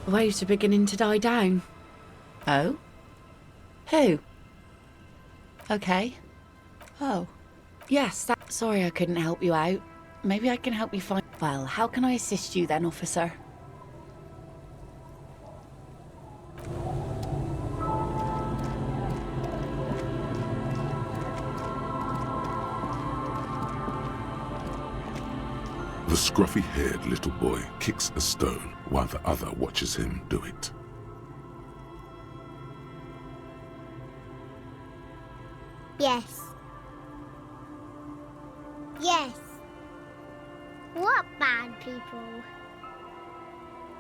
waves are beginning to die down. Oh? Who? Okay. Oh. Yes, sorry I couldn't help you out. Maybe I can help you find... Well, how can I assist you then, officer? The scruffy-haired little boy kicks a stone while the other watches him do it. Yes. Yes. What bad people?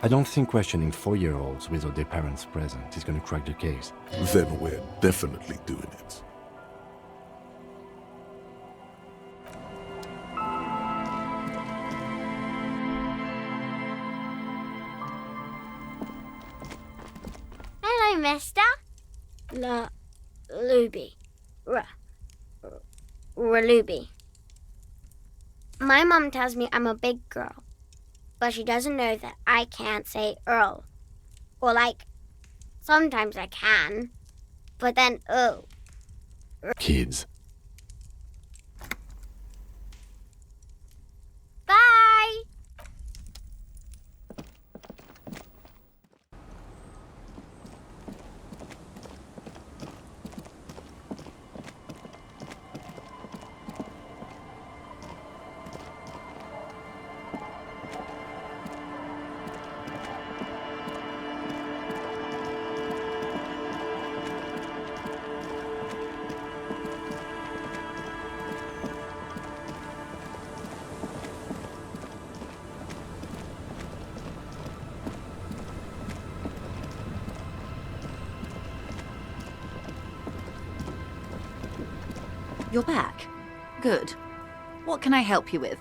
I don't think questioning 4-year-olds without their parents present is gonna crack the case. Then we're definitely doing it. Hello, mister. Luby. Raluby. My mum tells me I'm a big girl, but she doesn't know that I can't say Earl. Or sometimes I can, but then Kids. Bye! You're back. Good. What can I help you with?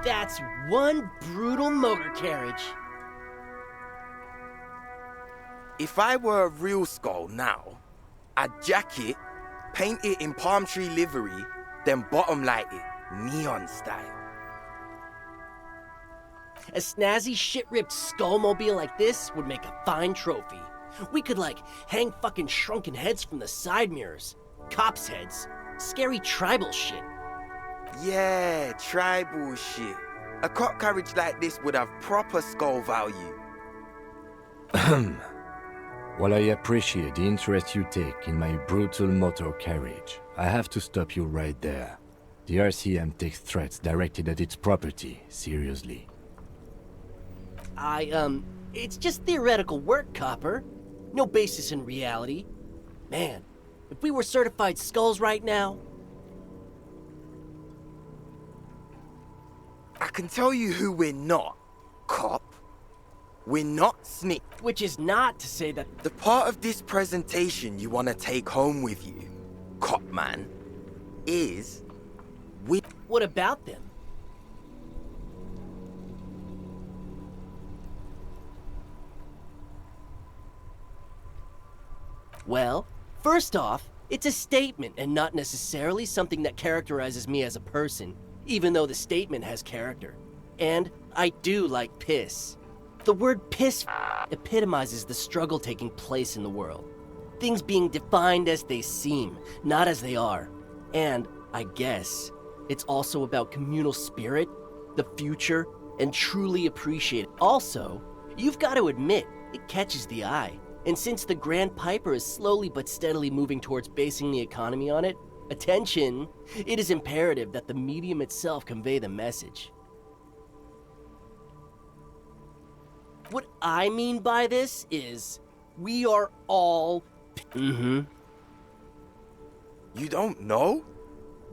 That's one brutal motor carriage. If I were a real skull now, I'd jack it, paint it in palm tree livery, then bottom light it, neon style. A snazzy shit-ripped skullmobile like this would make a fine trophy. We could, like, hang fucking shrunken heads from the side mirrors. Cops' heads. Scary tribal shit. Yeah, tribal shit. A cop carriage like this would have proper skull value. While I appreciate the interest you take in my brutal motor carriage, I have to stop you right there. The RCM takes threats directed at its property seriously. It's just theoretical work, Copper. No basis in reality. Man, if we were certified skulls right now... I can tell you who we're not, cop. We're not snitch. Which is not to say that... The part of this presentation you want to take home with you, cop man, is... What about them? Well, first off, it's a statement and not necessarily something that characterizes me as a person, even though the statement has character. And I do like piss. The word piss epitomizes the struggle taking place in the world. Things being defined as they seem, not as they are. And, I guess, it's also about communal spirit, the future, and truly appreciate it. Also, you've got to admit, it catches the eye. And since the Grand Piper is slowly but steadily moving towards basing the economy on it, attention, it is imperative that the medium itself convey the message. What I mean by this is, we are all... You don't know?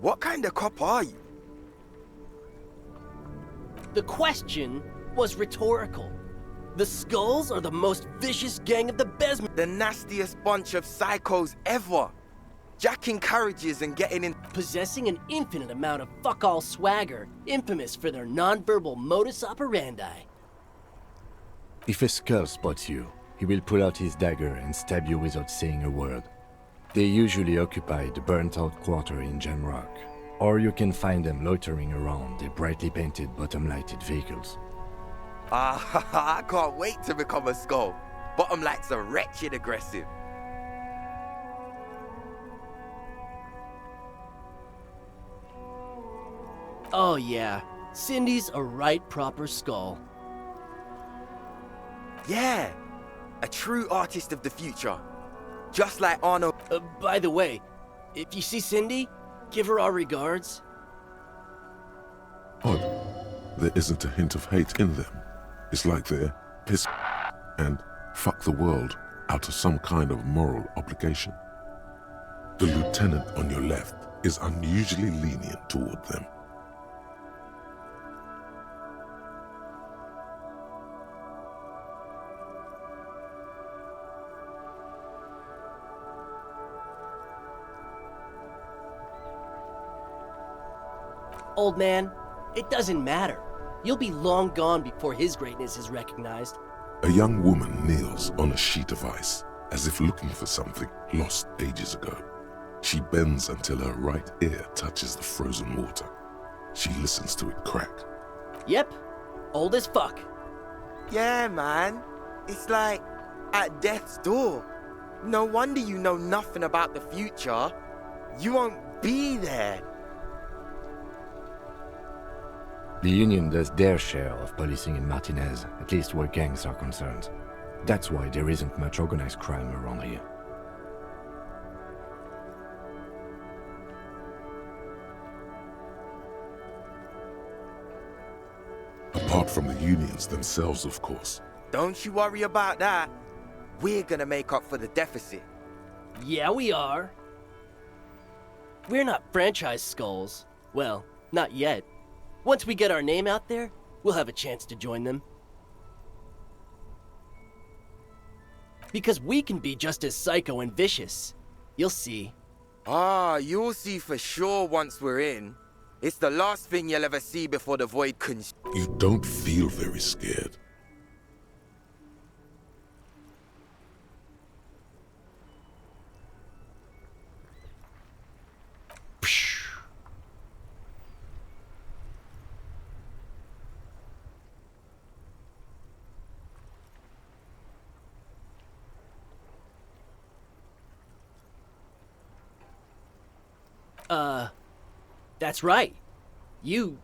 What kind of cop are you? The question was rhetorical. The Skulls are the most vicious gang of the Besmen. The nastiest bunch of psychos ever. Jacking carriages and getting in... Possessing an infinite amount of fuck-all swagger, infamous for their non-verbal modus operandi. If a skull spots you, he will pull out his dagger and stab you without saying a word. They usually occupy the burnt-out quarter in Jamrock, or you can find them loitering around their brightly painted bottom-lighted vehicles. I can't wait to become a skull. Bottom lights are wretched aggressive. Oh yeah, Cindy's a right proper skull. Yeah, a true artist of the future. Just like Arnold. By the way, if you see Cindy, give her our regards. Odd. There isn't a hint of hate in them. It's like they're piss and fuck the world out of some kind of moral obligation. The lieutenant on your left is unusually lenient toward them. Old man, it doesn't matter. You'll be long gone before his greatness is recognized. A young woman kneels on a sheet of ice, as if looking for something lost ages ago. She bends until her right ear touches the frozen water. She listens to it crack. Yep, old as fuck. Yeah, man. It's like at death's door. No wonder you know nothing about the future. You won't be there. The Union does their share of policing in Martinez, at least where gangs are concerned. That's why there isn't much organized crime around here. Apart from the unions themselves, of course. Don't you worry about that. We're gonna make up for the deficit. Yeah, we are. We're not franchise skulls. Well, not yet. Once we get our name out there, we'll have a chance to join them. Because we can be just as psycho and vicious. You'll see. Ah, you'll see for sure once we're in. It's the last thing you'll ever see before the void You don't feel very scared. That's right. You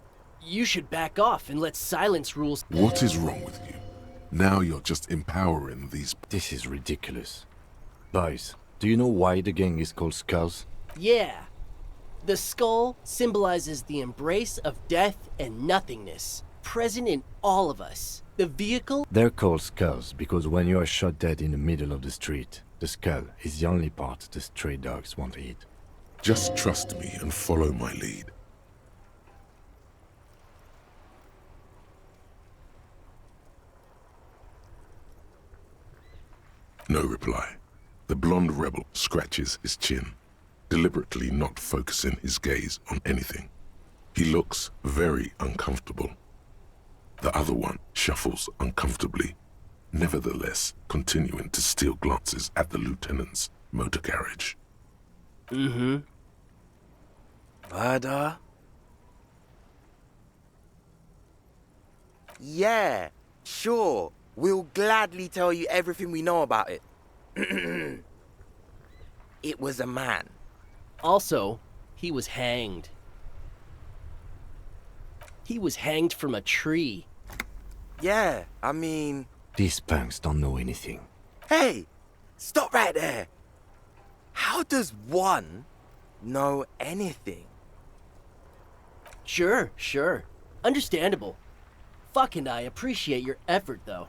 should back off and let silence rules. What is wrong with you? Now you're just empowering these... This is ridiculous. Boys, do you know why the gang is called Skulls? Yeah. The skull symbolizes the embrace of death and nothingness, present in all of us. The vehicle... They're called Skulls because when you are shot dead in the middle of the street, the skull is the only part the stray dogs want to eat. Just trust me and follow my lead. No reply. The blonde rebel scratches his chin, deliberately not focusing his gaze on anything. He looks very uncomfortable. The other one shuffles uncomfortably, nevertheless continuing to steal glances at the lieutenant's motor carriage. Mm-hmm. Murder? Yeah, sure. We'll gladly tell you everything we know about it. It was a man. Also, he was hanged. He was hanged from a tree. Yeah, I mean... These punks don't know anything. Hey! Stop right there! How does one know anything? Sure. Understandable. Fuck, and I appreciate your effort, though.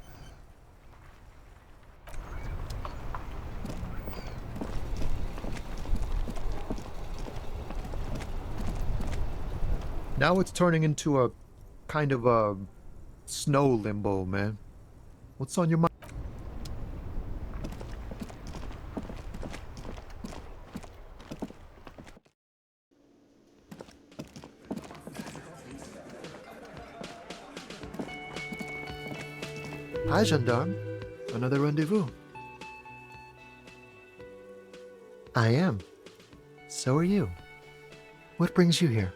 Now it's turning into a kind of a snow limbo, man. What's on your mind? Hi, gendarme. Another rendezvous. I am. So are you. What brings you here?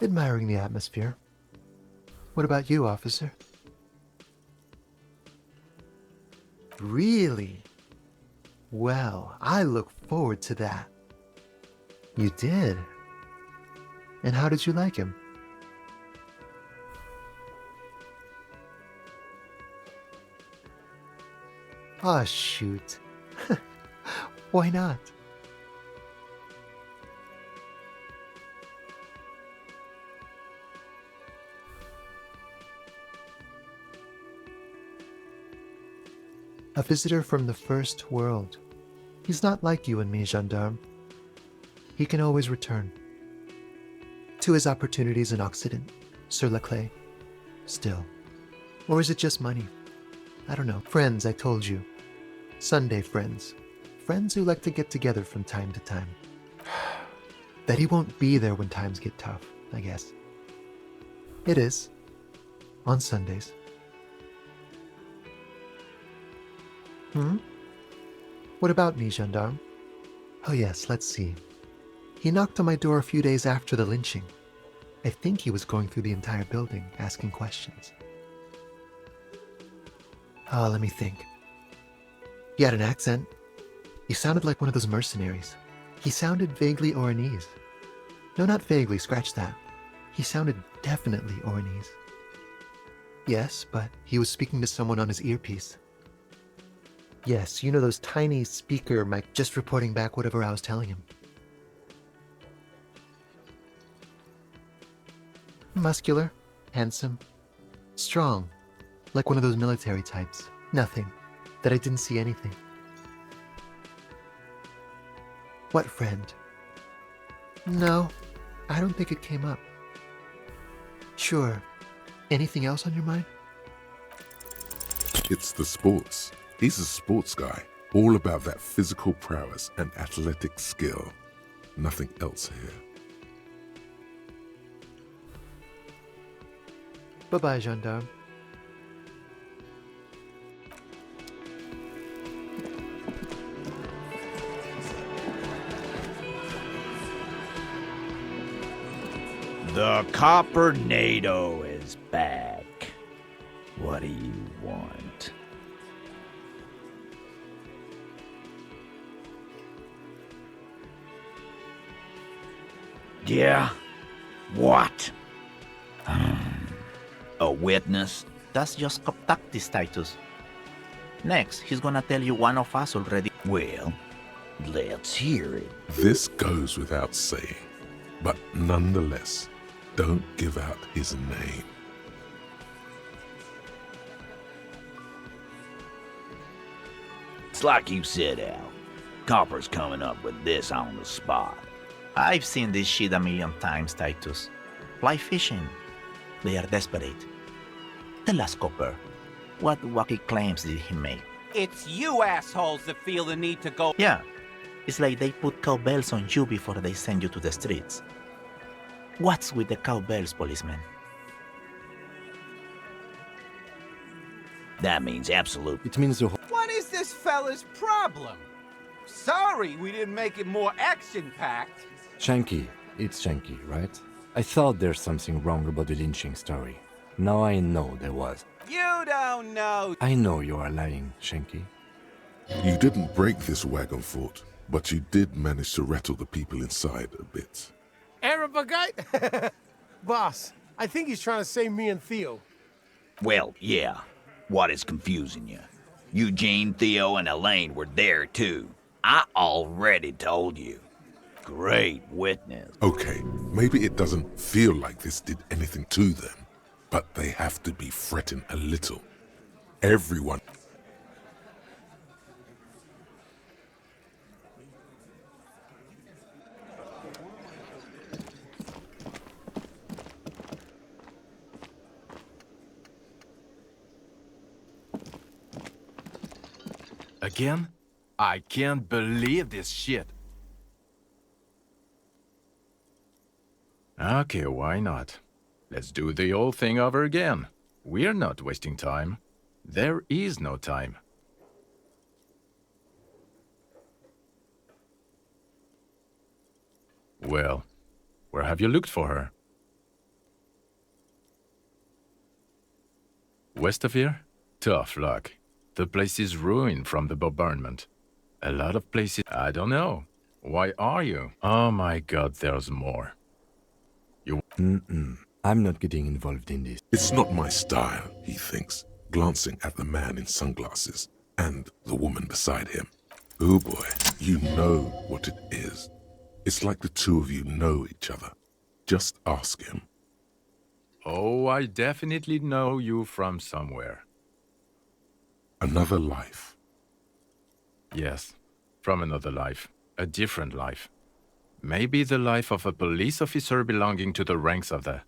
Admiring the atmosphere. What about you, officer? Really? Well, I look forward to that. You did? And how did you like him? Ah, shoot. Why not? A visitor from the first world. He's not like you and me, gendarme. He can always return to his opportunities in Occident, sur la clé, still. Or is it just money? I don't know. Friends, I told you. Sunday friends. Friends who like to get together from time to time. That he won't be there when times get tough, I guess. It is. On Sundays. What about me, gendarme? Oh yes, let's see. He knocked on my door a few days after the lynching. I think he was going through the entire building, asking questions. Oh, let me think. He had an accent. He sounded like one of those mercenaries. He sounded vaguely Oranese. No, not vaguely, scratch that. He sounded definitely Oranese. Yes, but he was speaking to someone on his earpiece. Yes, you know those tiny speaker mic, just reporting back whatever I was telling him. Muscular, handsome, strong, like one of those military types. Nothing. That I didn't see anything. What friend? No, I don't think it came up. Sure. Anything else on your mind? It's the sports. He's a sports guy, all about that physical prowess and athletic skill. Nothing else here. Bye-bye, gendarme. The Coppernado is back. do you want? Yeah? What? A witness? That's just tactics, Titus. Next, he's gonna tell you one of us already. Well, let's hear it. This goes without saying, but nonetheless, don't give out his name. It's like you said, Al. Copper's coming up with this on the spot. I've seen this shit a million times, Titus. Fly fishing. They are desperate. Tell us, Copper, what wacky claims did he make? It's you assholes that feel the need to go. Yeah, it's like they put cowbells on you before they send you to the streets. What's with the cowbells, policeman? That means absolute. It means the whole. What is this fella's problem? Sorry we didn't make it more action-packed. Shanky. It's Shanky, right? I thought there's something wrong about the lynching story. Now I know there was. You don't know. I know you are lying, Shanky. You didn't break this wagon fort, but you did manage to rattle the people inside a bit. Arab guy? Boss, I think he's trying to save me and Theo. Well, yeah. What is confusing you? Eugene, Theo, and Elaine were there too. I already told you. Great witness. Okay, maybe it doesn't feel like this did anything to them, but they have to be fretting a little. Everyone. Again? I can't believe this shit. Okay, why not? Let's do the old thing over again. We're not wasting time. There is no time. Well, where have you looked for her? West of here? Tough luck. The place is ruined from the bombardment. A lot of places... I don't know. Why are you? Oh my god, there's more. I'm not getting involved in this. It's not my style, he thinks, glancing at the man in sunglasses and the woman beside him. Oh boy, you know what it is. It's like the two of you know each other. Just ask him. Oh, I definitely know you from somewhere. Another life. Yes, from another life. A different life. Maybe the life of a police officer belonging to the ranks of the...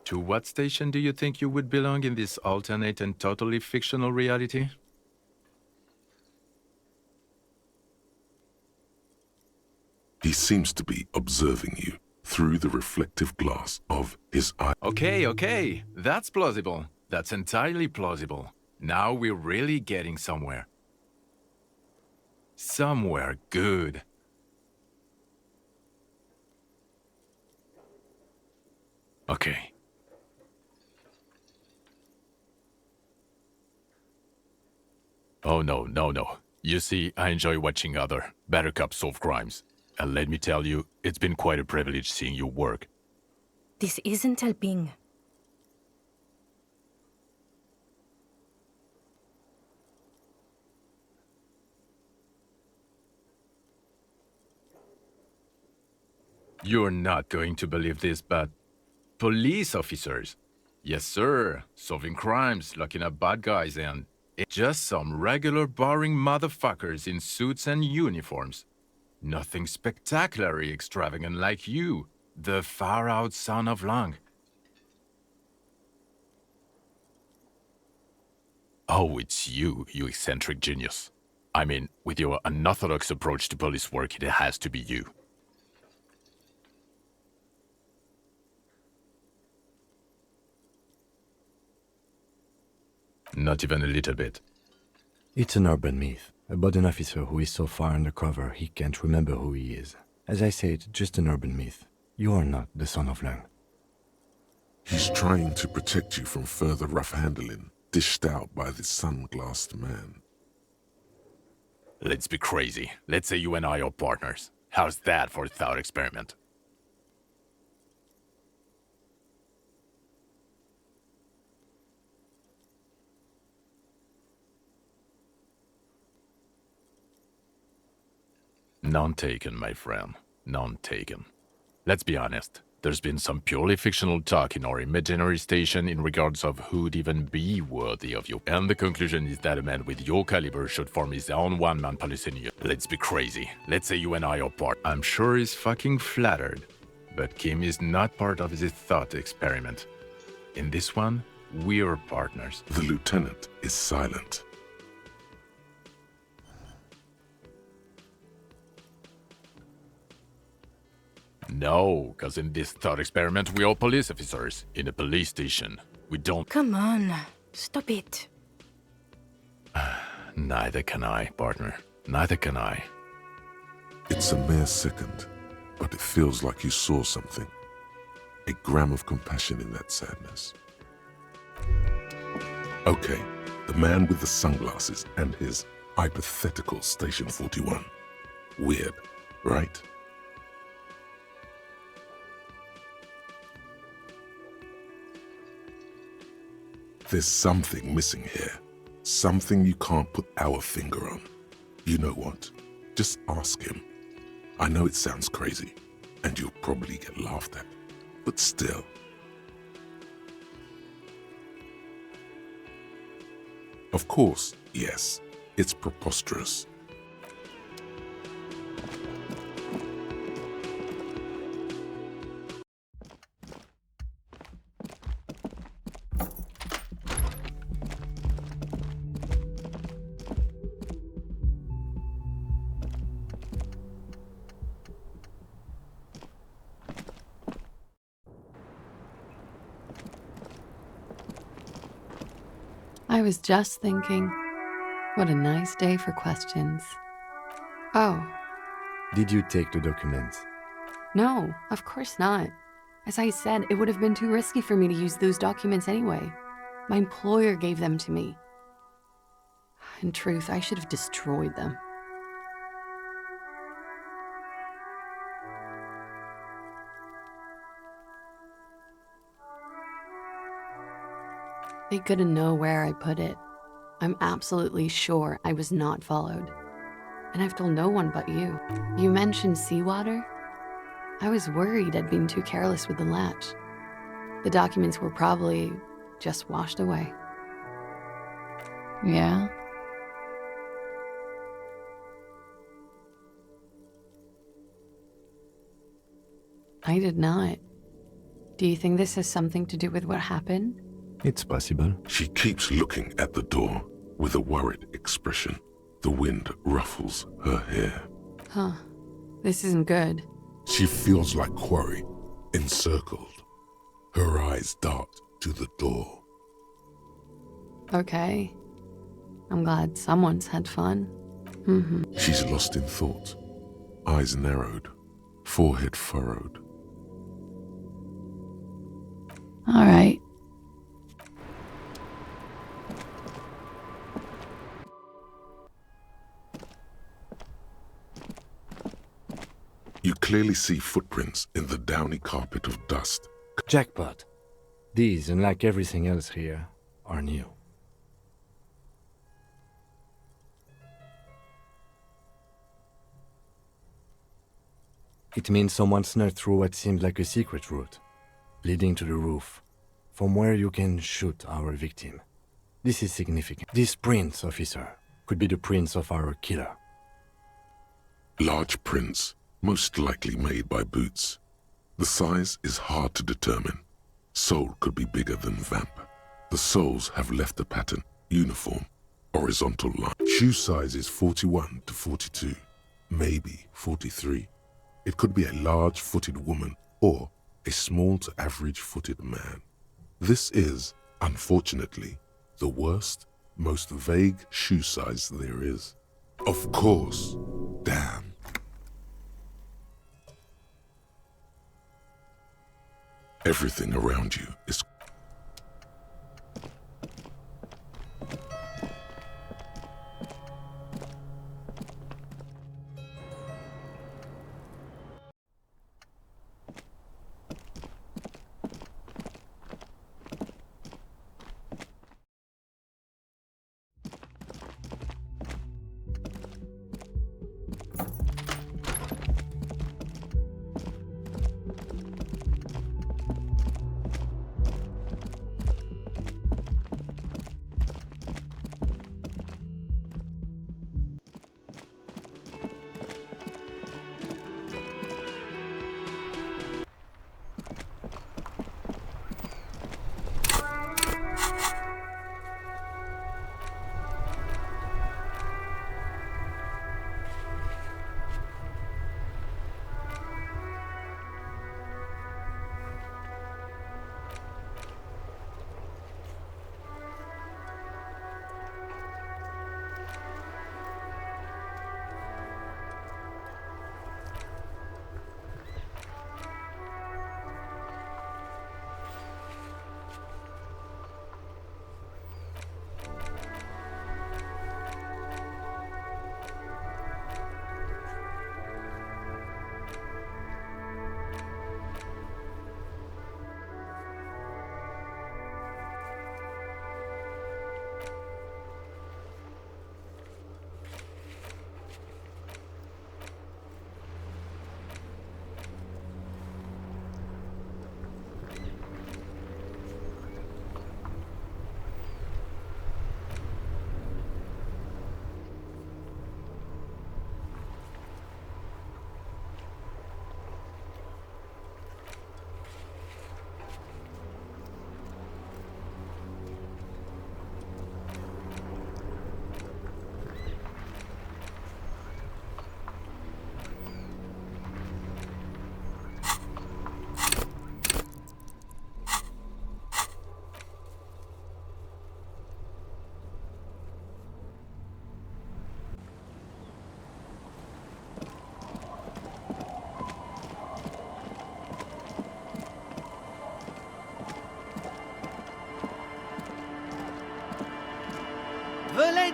To what station do you think you would belong in this alternate and totally fictional reality? He seems to be observing you through the reflective glass of his eye. Okay, that's plausible. That's entirely plausible. Now we're really getting somewhere. Somewhere good. Okay. Oh, no. You see, I enjoy watching other better cops solve crimes. And let me tell you, it's been quite a privilege seeing you work. This isn't helping. You're not going to believe this, but... police officers. Yes, sir. Solving crimes, locking up bad guys, and... just some regular boring motherfuckers in suits and uniforms. Nothing spectacularly extravagant like you, the far-out son of Lang. Oh, it's you, you eccentric genius. I mean, with your unorthodox approach to police work, it has to be you. Not even a little bit. It's an urban myth about an officer who is so far undercover he can't remember who he is. As I said, just an urban myth. You are not the son of Lang. He's trying to protect you from further rough handling. dished out by the sunglassed man. Let's be crazy. Let's say you and I are partners. How's that for a thought experiment? None taken, my friend. None taken. Let's be honest. There's been some purely fictional talk in our imaginary station in regards of who'd even be worthy of you. And the conclusion is that a man with your caliber should form his own one-man policy. Let's be crazy. Let's say you and I are part. I'm sure he's fucking flattered. But Kim is not part of his thought experiment. In this one, we're partners. The lieutenant is silent. No, because in this thought experiment, we are police officers in a police station. We don't... Come on, stop it. Neither can I, partner. Neither can I. It's a mere second, but it feels like you saw something. A gram of compassion in that sadness. Okay, the man with the sunglasses and his hypothetical Station 41. Weird, right? There's something missing here. Something you can't put our finger on. You know what? Just ask him. I know it sounds crazy, and you'll probably get laughed at, but still. Of course, yes, it's preposterous. I was just thinking, what a nice day for questions. Oh, Did you take the documents? no, of course not. As I said, it would have been too risky for me to use those documents anyway. My employer gave them to me. In truth, I should have destroyed them. They couldn't know where I put it. I'm absolutely sure I was not followed. And I've told no one but you. You mentioned seawater? I was worried I'd been too careless with the latch. The documents were probably just washed away. Yeah? I did not. Do you think this has something to do with what happened? It's possible. She keeps looking at the door with a worried expression. The wind ruffles her hair. Huh. This isn't good. She feels like quarry, encircled. Her eyes dart to the door. Okay. I'm glad someone's had fun. She's lost in thought. Eyes narrowed, forehead furrowed. All right. You clearly see footprints in the downy carpet of dust. Jackpot. These, unlike everything else here, are new. It means someone snuck through what seems like a secret route, leading to the roof, from where you can shoot our victim. This is significant. This prints, officer, could be the prints of our killer. Large prints, most likely made by boots. The size is hard to determine. Sole could be bigger than vamp. The soles have left a pattern, uniform, horizontal line. Shoe size is 41 to 42, maybe 43. It could be a large-footed woman or a small to average-footed man. This is, unfortunately, the worst, most vague shoe size there is. Of course. Damn. Everything around you is...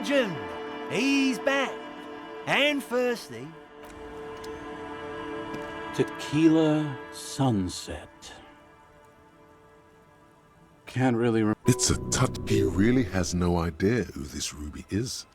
legend. He's back. And firstly, Tequila Sunset. Can't really remember. It's a touch. He really has no idea who this Ruby is.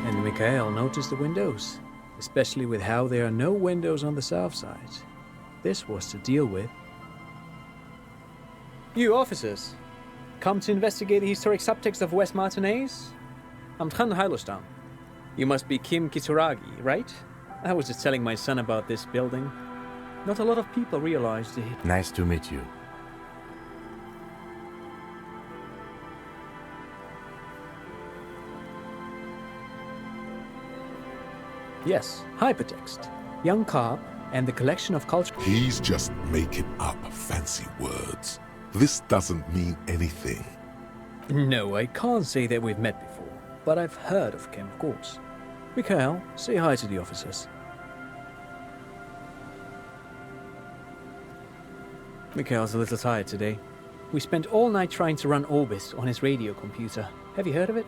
And Mikhail noticed the windows, especially with how there are no windows on the south side. This was to deal with. You officers, come to investigate the historic subtext of West Martinez? I'm Tran Hailostam. You must be Kim Kitsuragi, right? I was just telling my son about this building. Not a lot of people realized it. Nice to meet you. Yes, hypertext, young carp, and the collection of culture. He's just making up fancy words. This doesn't mean anything. No, I can't say that we've met before, but I've heard of Kim, of course. Mikhail, say hi to the officers. Mikhail's a little tired today. We spent all night trying to run Orbis on his radio computer. Have you heard of it?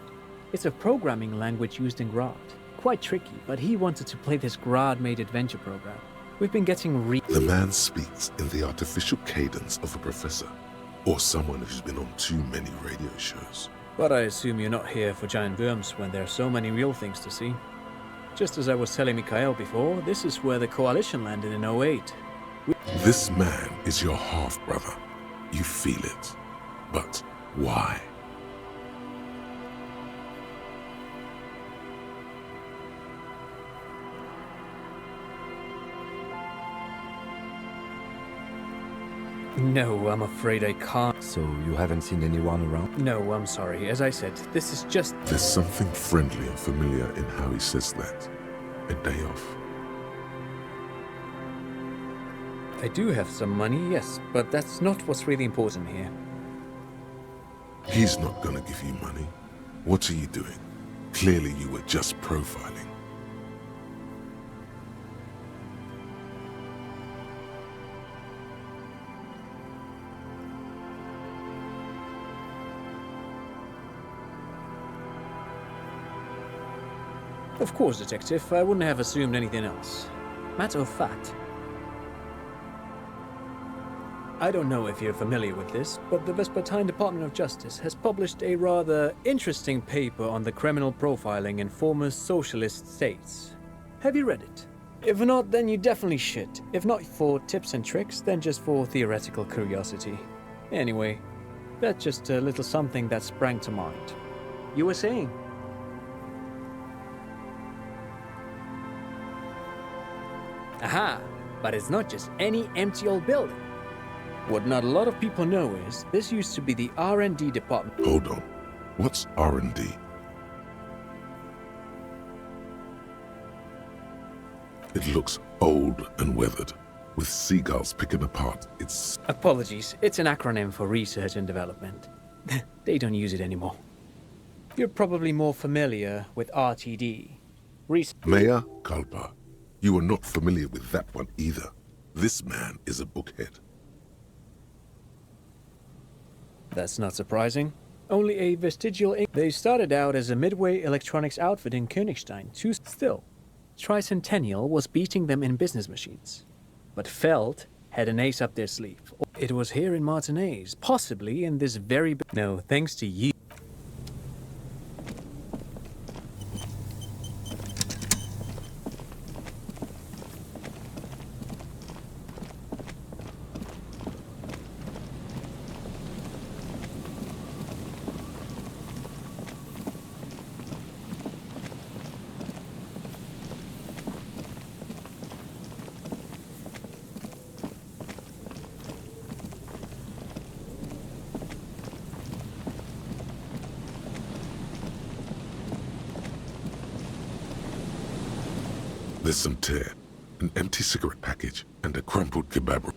It's a programming language used in Grad. Quite tricky, but he wanted to play this Grad-made adventure program. We've been getting The man speaks in the artificial cadence of a professor, or someone who's been on too many radio shows. But I assume you're not here for giant worms when there are so many real things to see. Just as I was telling Mikhail before, this is where the Coalition landed in 08. This man is your half-brother. You feel it. But why? No, I'm afraid I can't. So you haven't seen anyone around? No, I'm sorry. As I said, this is just... There's something friendly and familiar in how he says that. A day off. I do have some money, yes, but that's not what's really important here. He's not gonna give you money. What are you doing? Clearly you were just profiling. Of course, Detective, I wouldn't have assumed anything else. Matter of fact, I don't know if you're familiar with this, but the Vespertine Department of Justice has published a rather interesting paper on the criminal profiling in former socialist states. Have you read it? If not, then you definitely should. If not for tips and tricks, then just for theoretical curiosity. Anyway, that's just a little something that sprang to mind. You were saying? Aha! But it's not just any empty old building. What not a lot of people know is, this used to be the R&D department. Hold on. What's R&D? It looks old and weathered, with seagulls picking apart its... Apologies, it's an acronym for research and development. They don't use it anymore. You're probably more familiar with RTD. Mea culpa. You are not familiar with that one either. This man is a bookhead. That's not surprising. Only a vestigial... They started out as a midway electronics outfit in Königstein. Still, Tricentennial was beating them in business machines. But Feld had an ace up their sleeve. It was here in Martinez, possibly in this very... No, thanks to you. There's some tear, an empty cigarette package, and a crumpled kebab roll.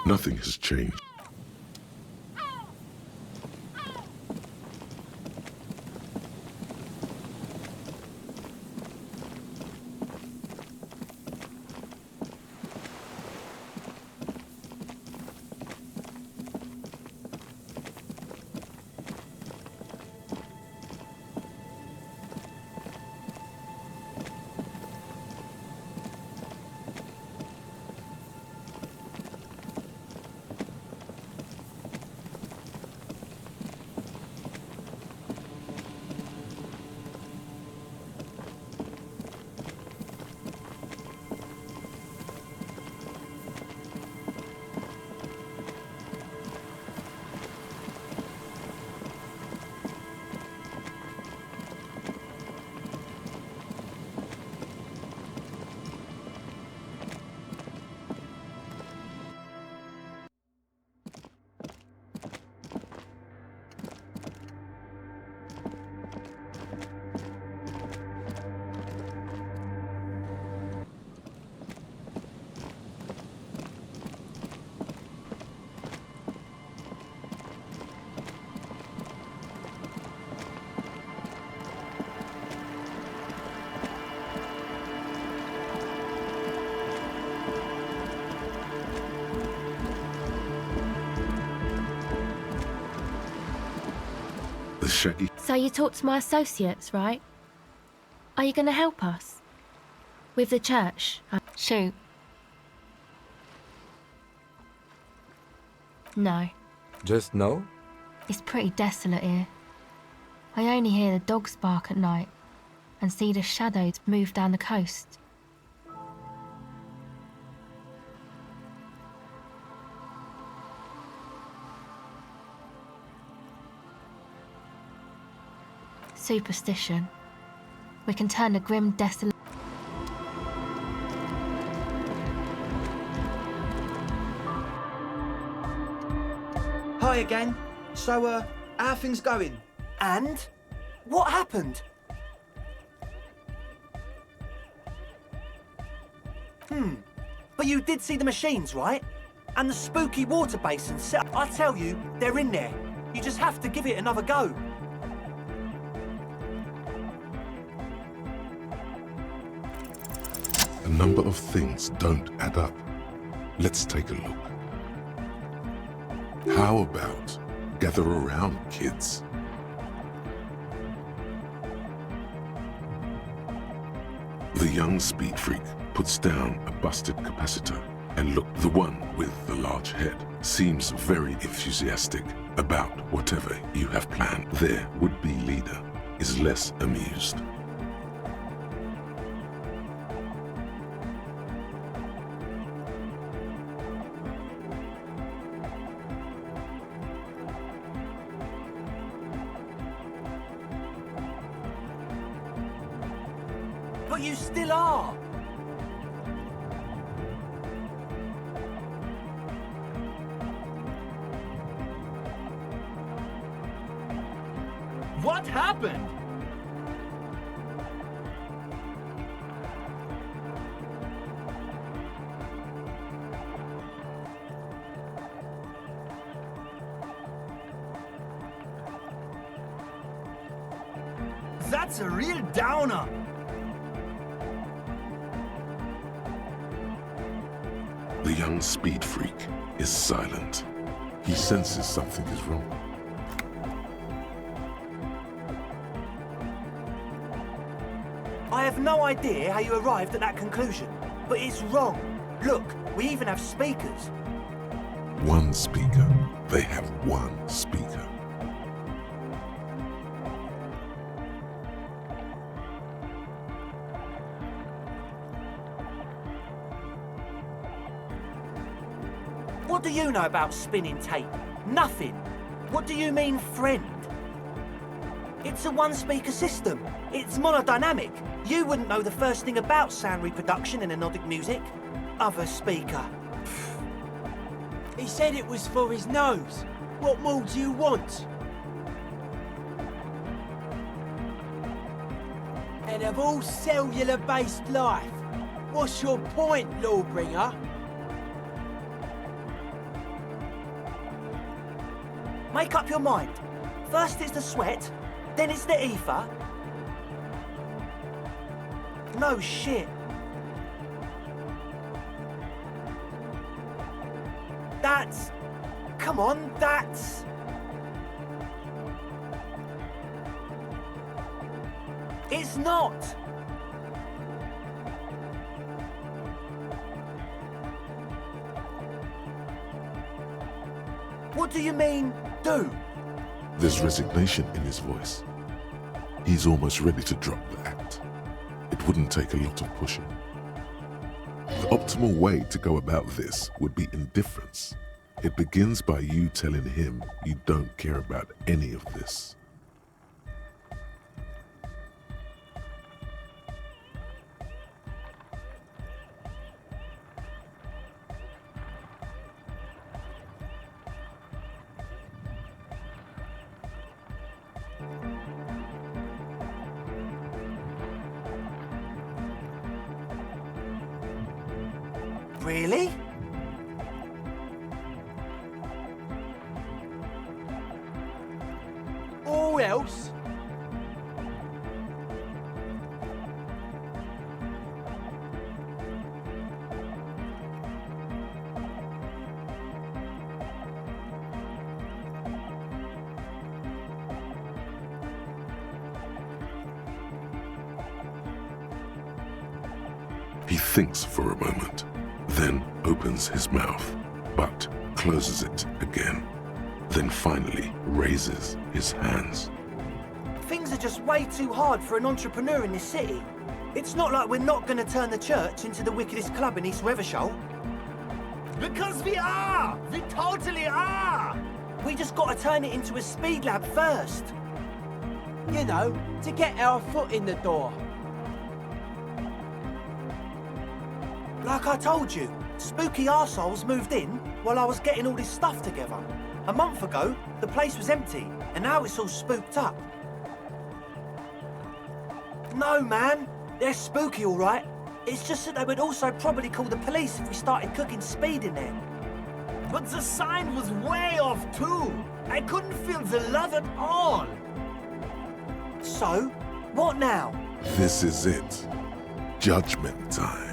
Nothing has changed. The shaggy. So you talked to my associates, right? Are you going to help us? With the church? Shoot. No. Just no? It's pretty desolate here. I only hear the dogs bark at night and see the shadows move down the coast. Superstition. We can turn the grim desolate. Hi again. So, how are things going? And? What happened? But you did see the machines, right? And the spooky water basins. I tell you, they're in there. You just have to give it another go. A number of things don't add up. Let's take a look. How about gather around, kids? The young speed freak puts down a busted capacitor, and look, the one with the large head seems very enthusiastic about whatever you have planned. Their would-be leader is less amused. But you still are. What happened? That's a real downer. The young speed freak is silent. He senses something is wrong. I have no idea how you arrived at that conclusion, but it's wrong. Look, we even have speakers. One speaker. They have one speaker. What do you know about spinning tape? Nothing. What do you mean, friend? It's a one-speaker system. It's monodynamic. You wouldn't know the first thing about sound reproduction in anodic music. Other speaker. He said it was for his nose. What more do you want? And of all cellular-based life, what's your point, Lawbringer? Make up your mind. First it's the sweat, then it's the ether. No shit. That's... Come on, that's... It's not! What do you mean, do? There's resignation in his voice. He's almost ready to drop the act. It wouldn't take a lot of pushing. The optimal way to go about this would be indifference. It begins by you telling him you don't care about any of this. Really? Or else? He thinks for a moment, then opens his mouth, but closes it again. Then finally raises his hands. Things are just way too hard for an entrepreneur in this city. It's not like we're not going to turn the church into the wickedest club in East Revershoal. Because we are! We totally are! We just got to turn it into a speed lab first. You know, to get our foot in the door. Like I told you, spooky arseholes moved in while I was getting all this stuff together. A month ago, the place was empty, and now it's all spooked up. No, man. They're spooky, all right. It's just that they would also probably call the police if we started cooking speed in there. But the sign was way off, too. I couldn't feel the love at all. So, what now? This is it. Judgment time.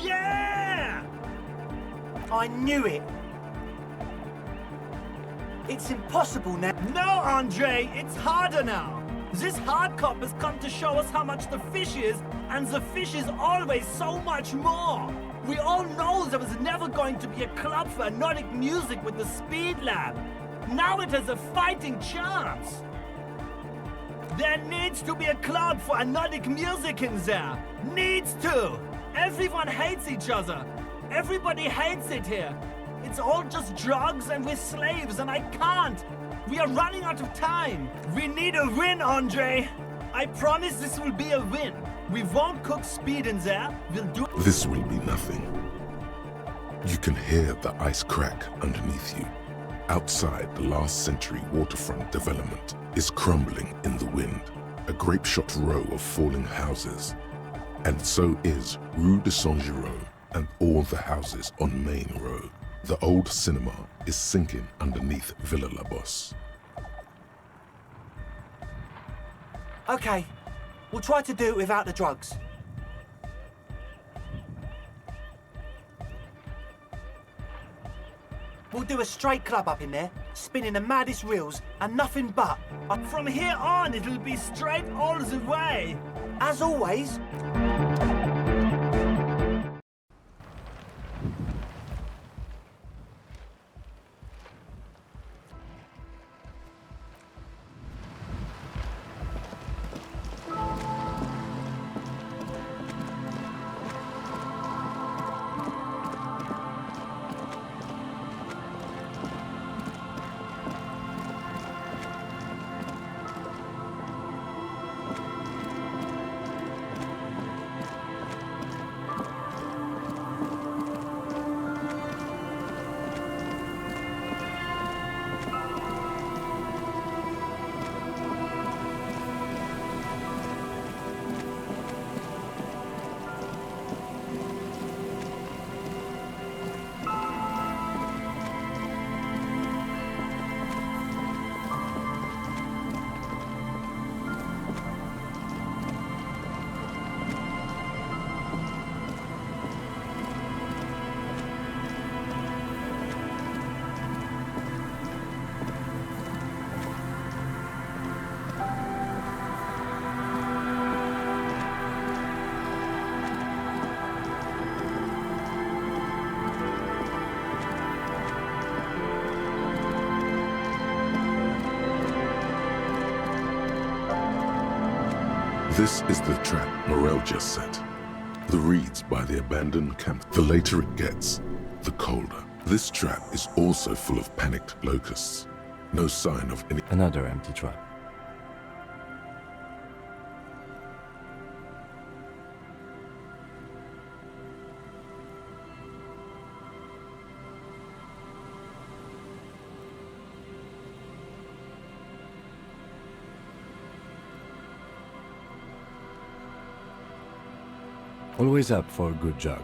Yeah! I knew it. It's impossible now. No, Andre, it's harder now. This hard cop has come to show us how much the fish is, and the fish is always so much more. We all know there was never going to be a club for anodic music with the Speed Lab. Now it has a fighting chance. There needs to be a club for anodic music in there. Needs to. Everyone hates each other. Everybody hates it here. It's all just drugs and we're slaves and I can't. We are running out of time. We need a win, Andre. I promise this will be a win. We won't cook speed in there. We'll do. This will be nothing. You can hear the ice crack underneath you. Outside, the last century waterfront development is crumbling in the wind, a grape-shot row of falling houses. And so is Rue de Saint-Jérôme and all the houses on Main Row. The old cinema is sinking underneath Villa La Bosse. Okay, we'll try to do it without the drugs. We'll do a straight club up in there, spinning the maddest reels and nothing but. From here on, it'll be straight all the way. As always. This is the trap Morel just set. The reeds by the abandoned camp. The later it gets, the colder. This trap is also full of panicked locusts. No sign of any... Another empty trap. Always up for a good jog.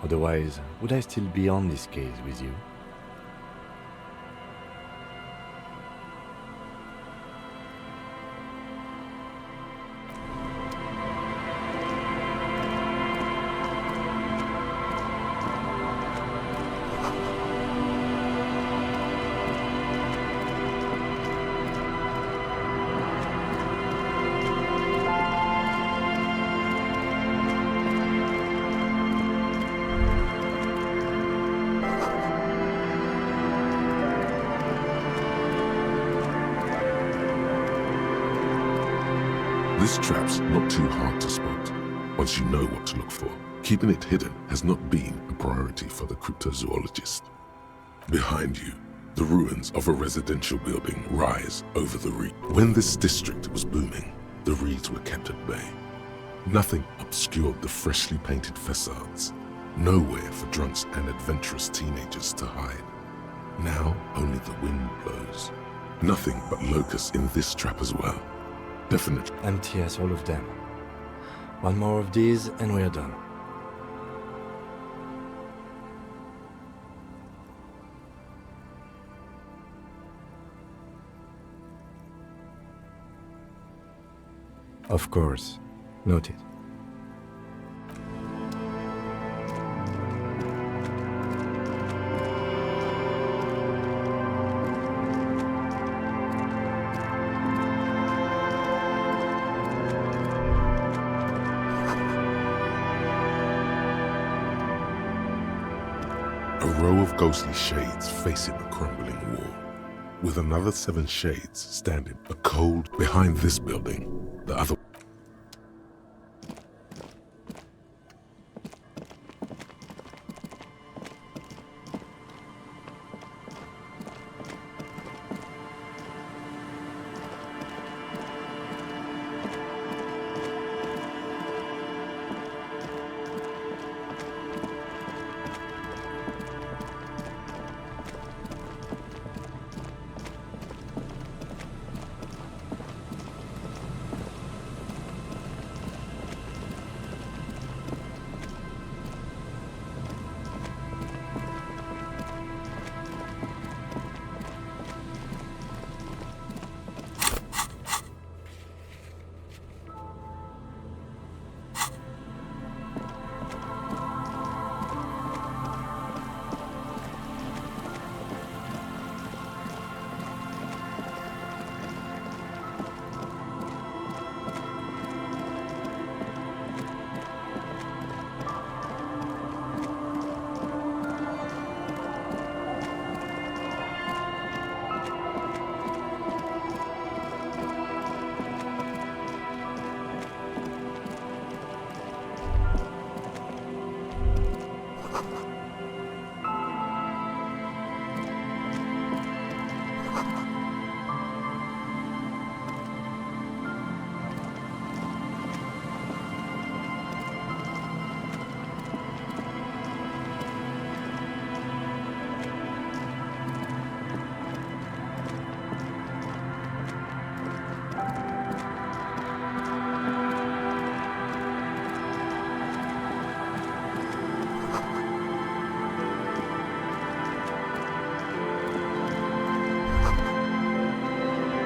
Otherwise, would I still be on this case with you? This trap's not too hard to spot, once you know what to look for. Keeping it hidden has not been a priority for the cryptozoologist. Behind you, the ruins of a residential building rise over the reed. When this district was booming, the reeds were kept at bay. Nothing obscured the freshly painted facades. Nowhere for drunks and adventurous teenagers to hide. Now only the wind blows. Nothing but locusts in this trap as well. Definitely. Empty as all of them. One more of these and we're done. Of course. Noted. A row of ghostly shades facing the crumbling wall, with another 7 shades standing a cold behind this building, the other.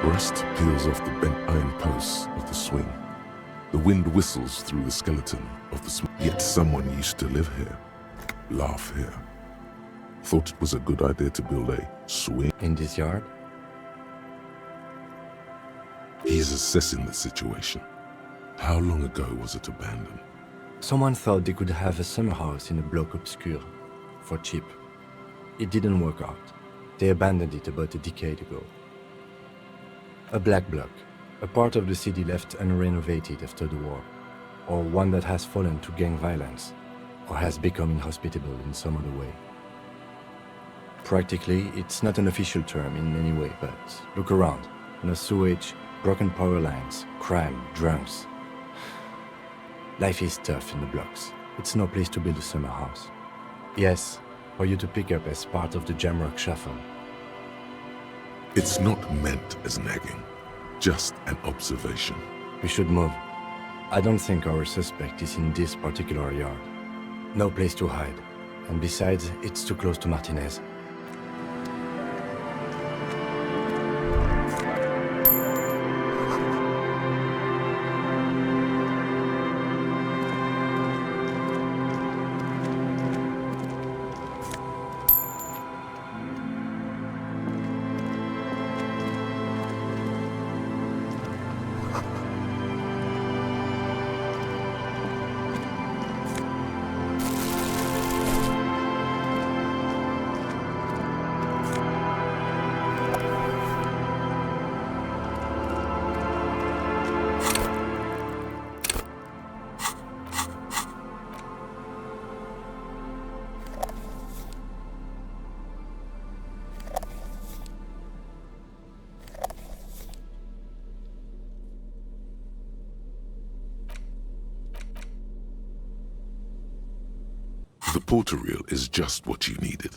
Rust peels off the bent iron posts of the swing. The wind whistles through the skeleton of the swing. Yet someone used to live here, laugh here. Thought it was a good idea to build a swing in this yard? He's assessing the situation. How long ago was it abandoned? Someone thought they could have a summer house in a bloc obscur, for cheap. It didn't work out. They abandoned it about a decade ago. A black bloc, a part of the city left unrenovated after the war, or one that has fallen to gang violence, or has become inhospitable in some other way. Practically, it's not an official term in any way, but look around. No sewage, broken power lines, crime, drunks. Life is tough in the blocks. It's no place to build a summer house. Yes, for you to pick up as part of the Jamrock shuffle. It's not meant as nagging, just an observation. We should move. I don't think our suspect is in this particular yard. No place to hide. And besides, it's too close to Martinez. The porter reel is just what you needed.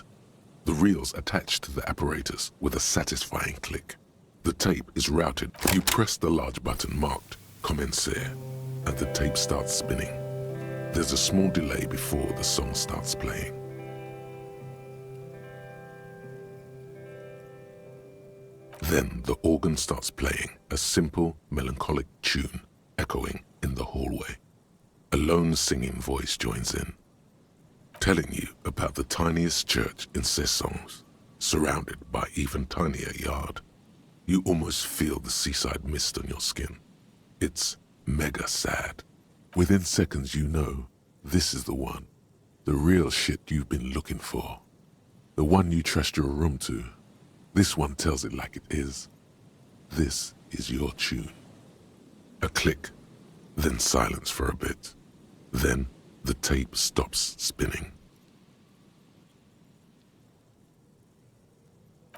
The reel's attached to the apparatus with a satisfying click. The tape is routed. You press the large button marked Commencer, and the tape starts spinning. There's a small delay before the song starts playing. Then the organ starts playing a simple, melancholic tune echoing in the hallway. A lone singing voice joins in, telling you about the tiniest church in Cessons, surrounded by even tinier yard. You almost feel the seaside mist on your skin. It's mega sad. Within seconds you know this is the one, the real shit you've been looking for. The one you trust your room to. This one tells it like it is. This is your tune. A click, then silence for a bit. Then the tape stops spinning.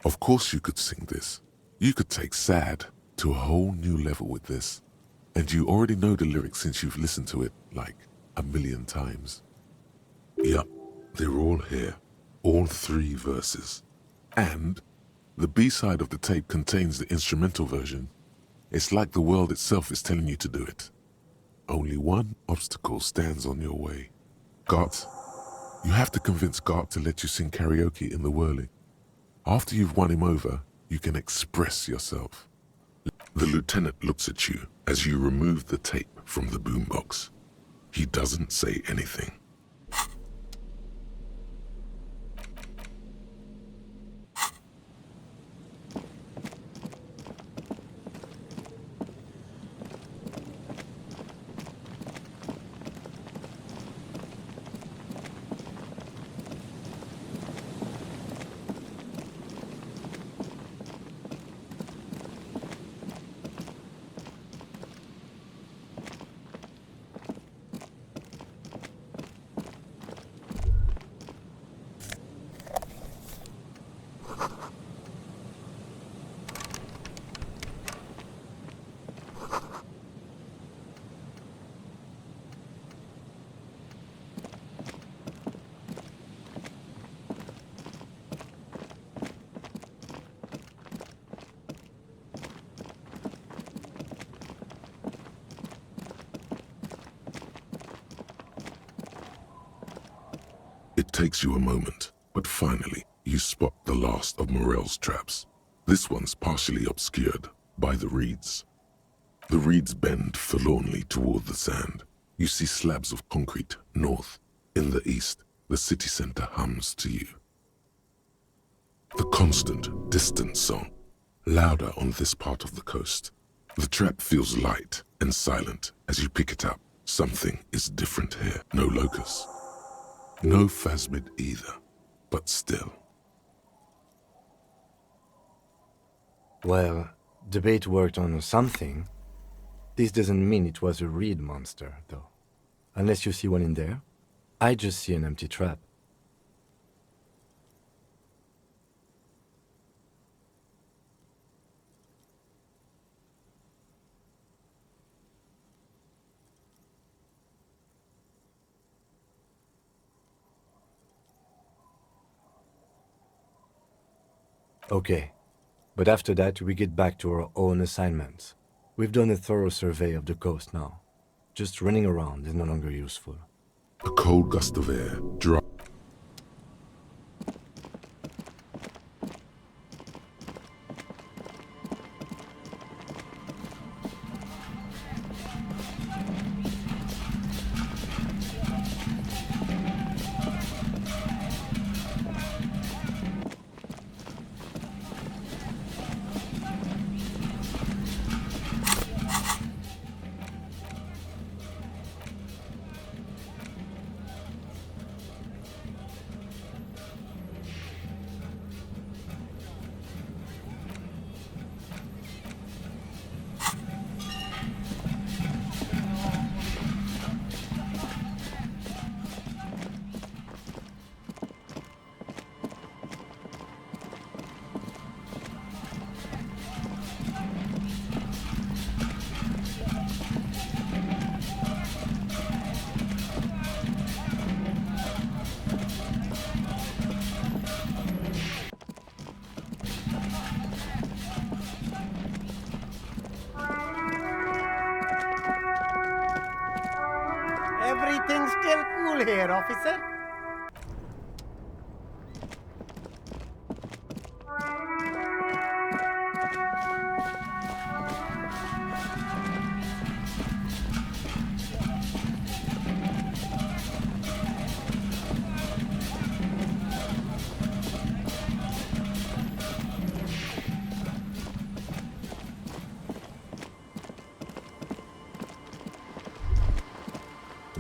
Of course you could sing this. You could take sad to a whole new level with this. And you already know the lyrics since you've listened to it like a million times. Yup, they're all here. All 3 verses. And the B-side of the tape contains the instrumental version. It's like the world itself is telling you to do it. Only one obstacle stands on your way. Gart. You have to convince Gart to let you sing karaoke in the whirling. After you've won him over, you can express yourself. The lieutenant looks at you as you remove the tape from the boombox. He doesn't say anything. It takes you a moment, but finally you spot the last of Morel's traps. This one's partially obscured, by the reeds. The reeds bend forlornly toward the sand. You see slabs of concrete north. In the east, the city center hums to you. The constant, distant song, louder on this part of the coast. The trap feels light and silent as you pick it up. Something is different here. No locust. No phasmid either, but still. Well, the bait worked on something. This doesn't mean it was a reed monster, though. Unless you see one in there, I just see an empty trap. Okay, but after that we get back to our own assignments. We've done a thorough survey of the coast now. Just running around is no longer useful. A cold gust of air drops. Everything's still cool here, officer.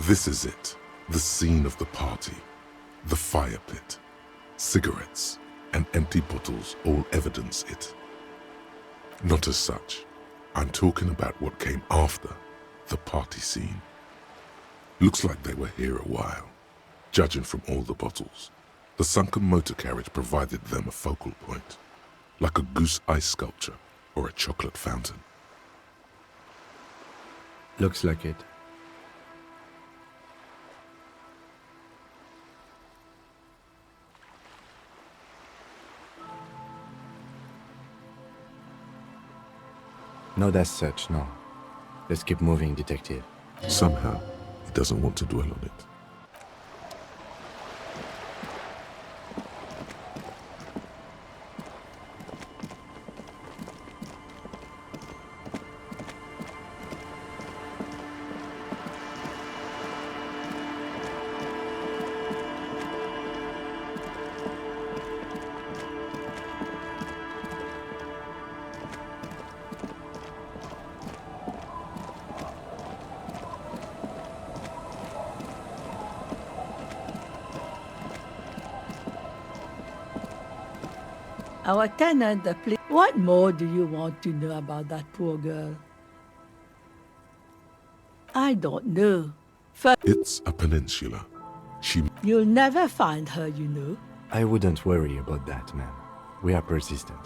This is it, the scene of the party, the fire pit. Cigarettes and empty bottles all evidence it. Not as such. I'm talking about what came after the party scene. Looks like they were here a while, judging from all the bottles. The sunken motor carriage provided them a focal point, like a goose ice sculpture or a chocolate fountain. Looks like it. Not as such, no. Let's keep moving, detective. Somehow, he doesn't want to dwell on it. Our tenant, the police. What more do you want to know about that poor girl? I don't know. It's a peninsula. You'll never find her, you know. I wouldn't worry about that, ma'am. We are persistent.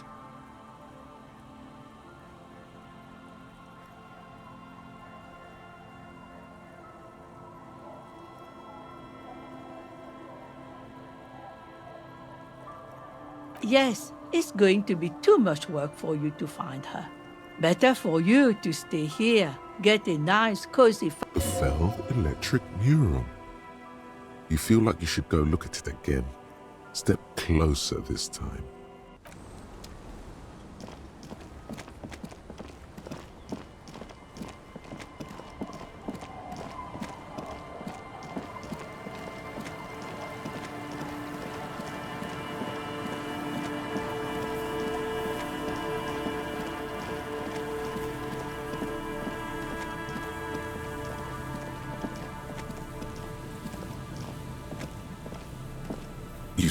Yes, it's going to be too much work for you to find her. Better for you to stay here, get a nice, cozy... The failed electric neuron. You feel like you should go look at it again. Step closer this time.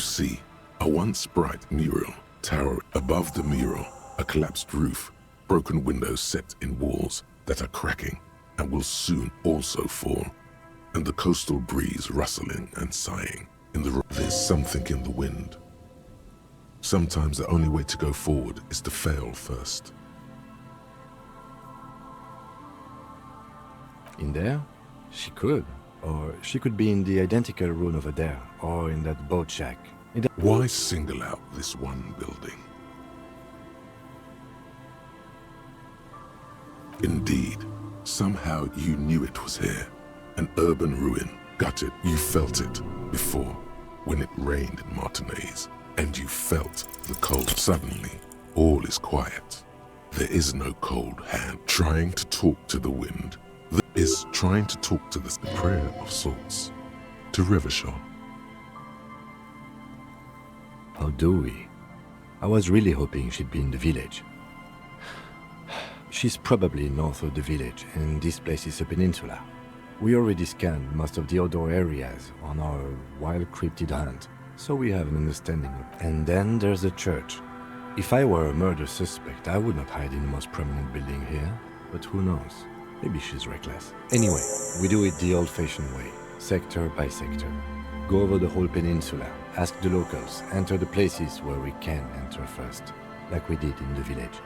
see a once bright mural tower. Above the mural, a collapsed roof, broken windows set in walls that are cracking and will soon also fall, and the coastal breeze rustling and sighing in the... There's something in the wind. Sometimes the only way to go forward is to fail first. In there? She could. Or she could be in the identical room over there, or in that boat shack. Why single out this one building? Indeed, somehow you knew it was here. An urban ruin, gutted. You felt it before, when it rained in Martinez, and you felt the cold. Suddenly, all is quiet. There is no cold hand trying to talk to the wind. There is trying to talk to the prayer of sorts, to Rivershaw. How do we? I was really hoping she'd be in the village. She's probably north of the village, and this place is a peninsula. We already scanned most of the outdoor areas on our wild cryptid hunt, so we have an understanding of... And then there's the church. If I were a murder suspect, I would not hide in the most prominent building here, but who knows? Maybe she's reckless. Anyway, we do it the old-fashioned way, sector by sector. Go over the whole peninsula, ask the locals, enter the places where we can enter first, like we did in the village.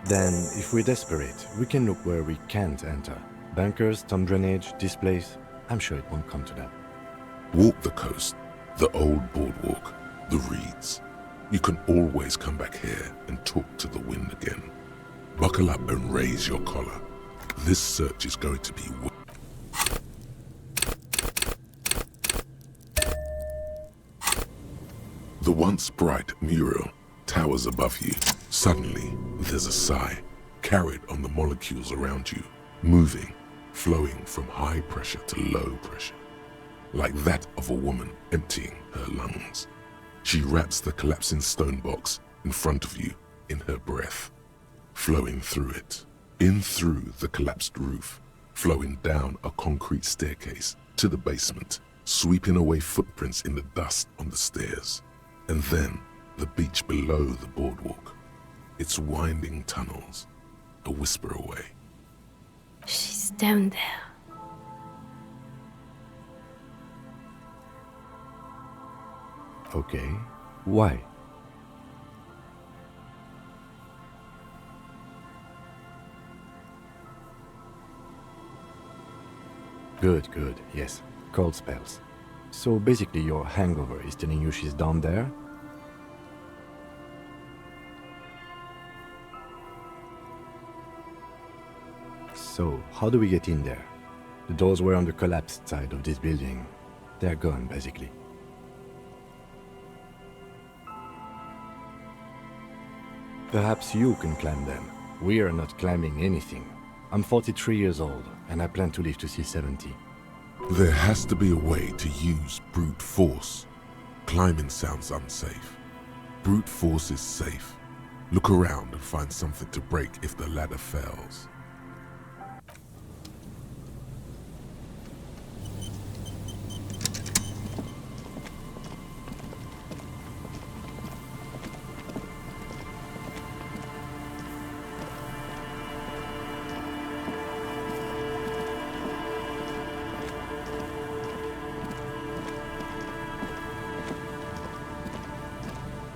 Then, if we're desperate, we can look where we can't enter. Bunkers, storm drainage, this place. I'm sure it won't come to that. Walk the coast, the old boardwalk, the reeds. You can always come back here and talk to the wind again. Buckle up and raise your collar. This search is going to be... The once bright mural towers above you. Suddenly, there's a sigh, carried on the molecules around you, moving, flowing from high pressure to low pressure, like that of a woman emptying her lungs. She wraps the collapsing stone box in front of you in her breath, flowing through it, in through the collapsed roof, flowing down a concrete staircase to the basement, sweeping away footprints in the dust on the stairs, and then the beach below the boardwalk, its winding tunnels, a whisper away. She's down there. Okay, why? Good, good, yes. Cold spells. So basically your hangover is telling you she's down there? So, how do we get in there? The doors were on the collapsed side of this building. They're gone, basically. Perhaps you can climb them. We are not climbing anything. I'm 43 years old, and I plan to live to see 70. There has to be a way to use brute force. Climbing sounds unsafe. Brute force is safe. Look around and find something to break if the ladder fails.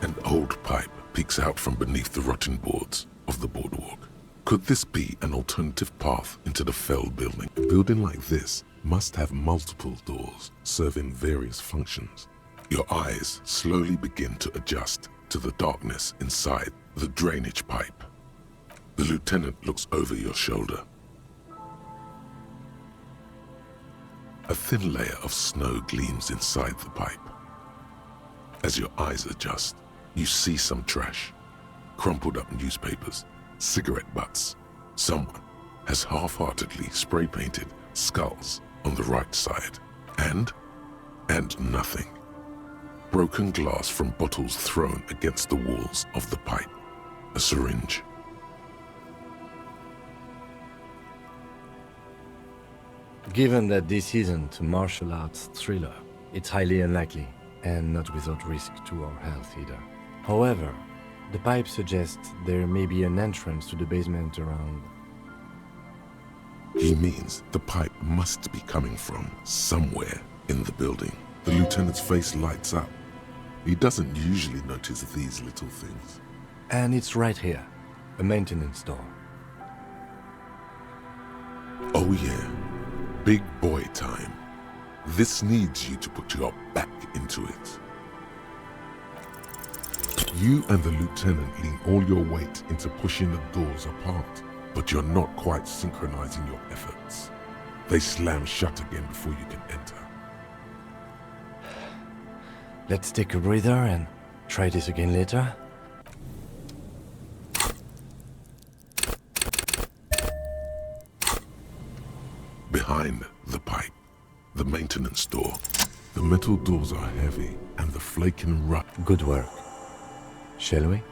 An old pipe peeks out from beneath the rotten boards of the boardwalk. Could this be an alternative path into the felled building? A building like this must have multiple doors serving various functions. Your eyes slowly begin to adjust to the darkness inside the drainage pipe. The lieutenant looks over your shoulder. A thin layer of snow gleams inside the pipe. As your eyes adjust, you see some trash, crumpled up newspapers, cigarette butts. Someone has half-heartedly spray-painted skulls on the right side, and nothing. Broken glass from bottles thrown against the walls of the pipe. A syringe. Given that this isn't a martial arts thriller, it's highly unlikely. and not without risk to our health either. However, the pipe suggests there may be an entrance to the basement around. He means the pipe must be coming from somewhere in the building. The lieutenant's face lights up. He doesn't usually notice these little things. And it's right here, a maintenance door. Oh yeah, big boy time. This needs you to put your back into it. You and the lieutenant lean all your weight into pushing the doors apart, but you're not quite synchronizing your efforts. They slam shut again before you can enter. Let's take a breather and try this again later. Behind the pipe, the maintenance door. The metal doors are heavy and the flaking rust. Good work. Shall we?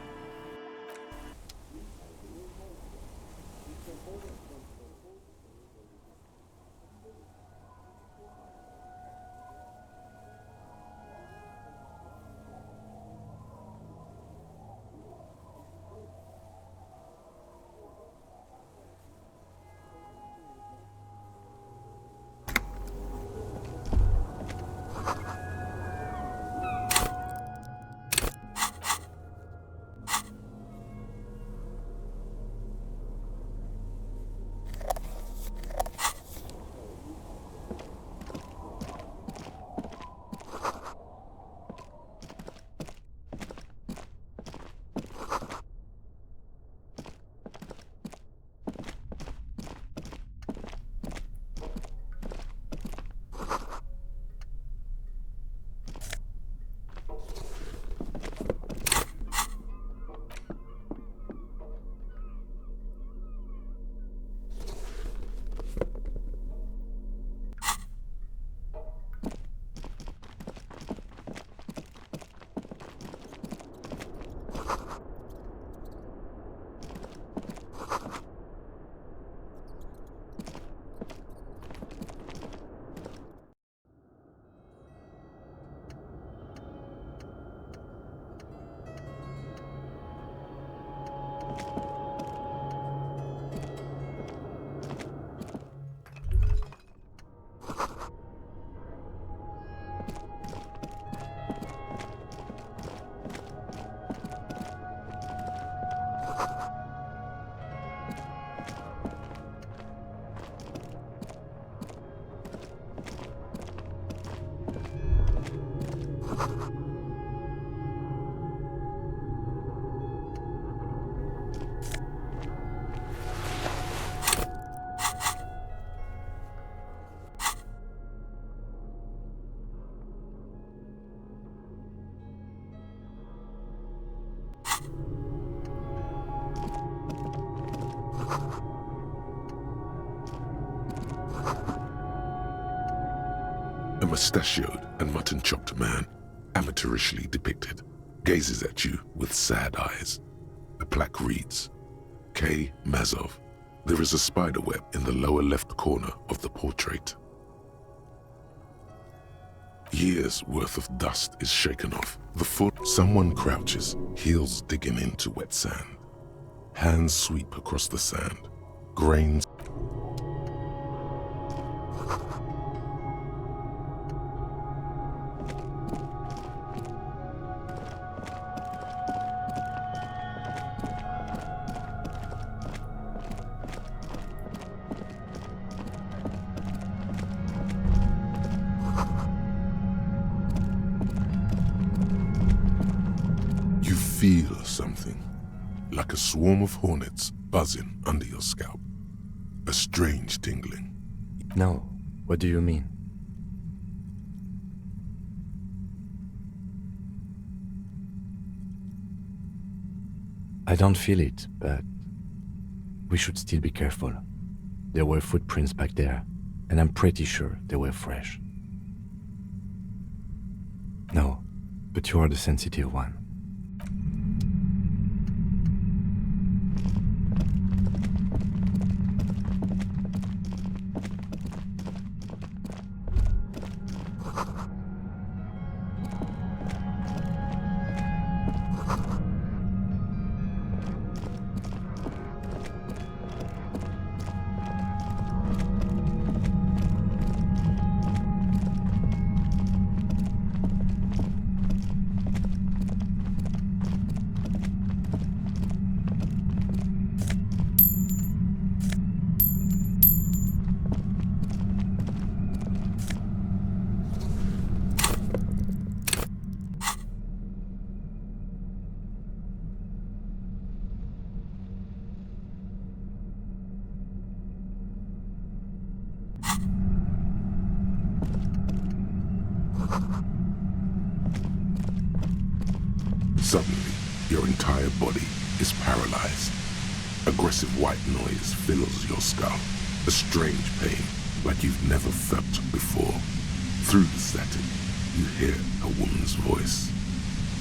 A mustachioed and mutton-chopped man, amateurishly depicted, gazes at you with sad eyes. The plaque reads, K. Mazov. There is a spiderweb in the lower left corner of the portrait. Years' worth of dust is shaken off. The foot, someone crouches, heels digging into wet sand. Hands sweep across the sand. Grains. You feel something, like a swarm of hornets buzzing under your scalp. A strange tingling. No. What do you mean? I don't feel it, but we should still be careful. There were footprints back there, and I'm pretty sure they were fresh. No, but you are the sensitive one. Suddenly, your entire body is paralyzed. Aggressive white noise fills your skull. A strange pain, like you've never felt before. Through the static, you hear a woman's voice.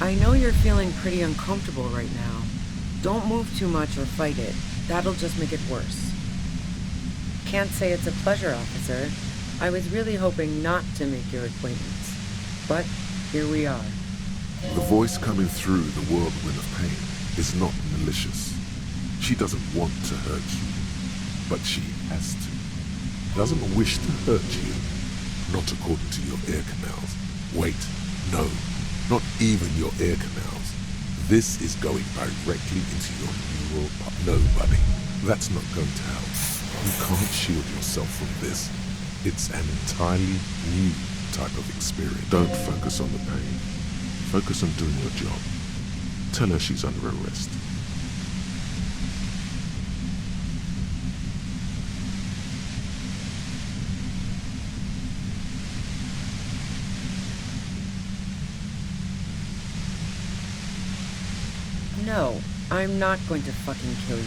I know you're feeling pretty uncomfortable right now. Don't move too much or fight it. That'll just make it worse. Can't say it's a pleasure, officer. I was really hoping not to make your acquaintance. But here we are. The voice coming through the whirlwind of pain is not malicious. She doesn't want to hurt you, but she has to. Doesn't wish to hurt you, not according to your ear canals. Wait, no, not even your ear canals. This is going directly into your neural No, buddy, that's not going to help. You can't shield yourself from this. It's an entirely new type of experience. Don't focus on the pain. Focus on doing your job. Tell her she's under arrest. No, I'm not going to fucking kill you.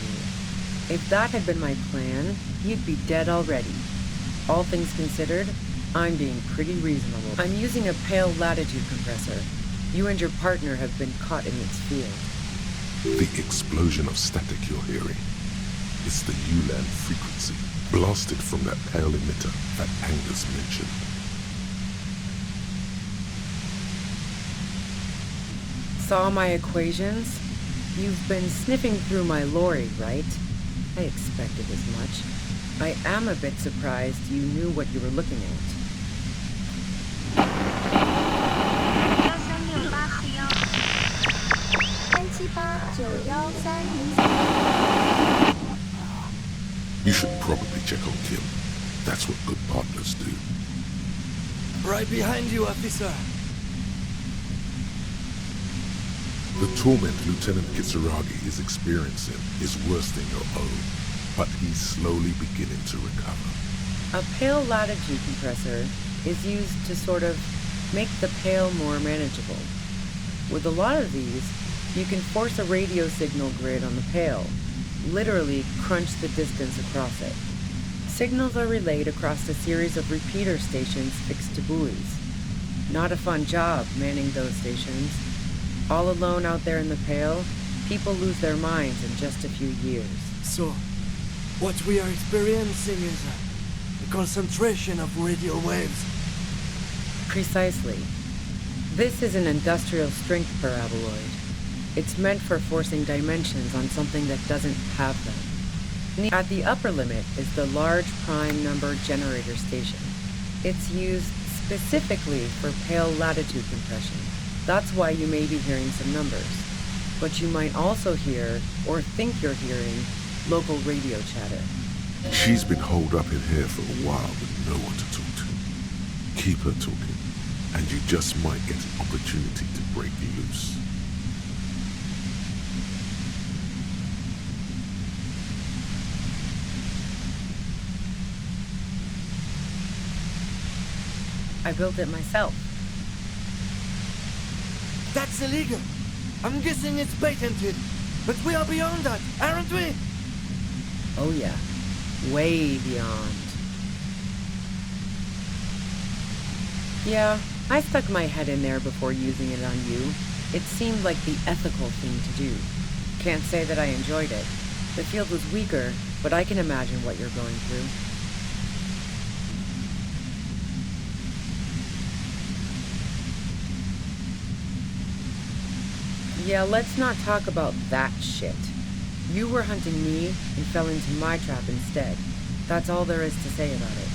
If that had been my plan, you'd be dead already. All things considered, I'm being pretty reasonable. I'm using a pale latitude compressor. You and your partner have been caught in its field. The explosion of static you're hearing is the ULAN frequency, blasted from that pale emitter that Angus mentioned. Saw my equations? You've been sniffing through my lorry, right? I expected as much. I am a bit surprised you knew what you were looking at. You should probably check on Kim. That's what good partners do. Right behind you, officer. The torment Lieutenant Kisaragi is experiencing is worse than your own, but he's slowly beginning to recover. A pale latitude compressor is used to sort of make the pale more manageable. With a lot of these, you can force a radio signal grid on the pale, literally crunch the distance across it. Signals are relayed across a series of repeater stations fixed to buoys. Not a fun job manning those stations. All alone out there in the pale, people lose their minds in just a few years. So, what we are experiencing is a concentration of radio waves. Precisely. This is an industrial strength paraboloid. It's meant for forcing dimensions on something that doesn't have them. At the upper limit is the large prime number generator station. It's used specifically for pale latitude compression. That's why you may be hearing some numbers. But you might also hear, or think you're hearing, local radio chatter. She's been holed up in here for a while with no one to talk to. Keep her talking, and you just might get an opportunity to break loose. I built it myself. That's illegal. I'm guessing it's patented. But we are beyond that, aren't we? Oh yeah. Way beyond. Yeah, I stuck my head in there before using it on you. It seemed like the ethical thing to do. Can't say that I enjoyed it. The field was weaker, but I can imagine what you're going through. Yeah, let's not talk about that shit. You were hunting me and fell into my trap instead. That's all there is to say about it.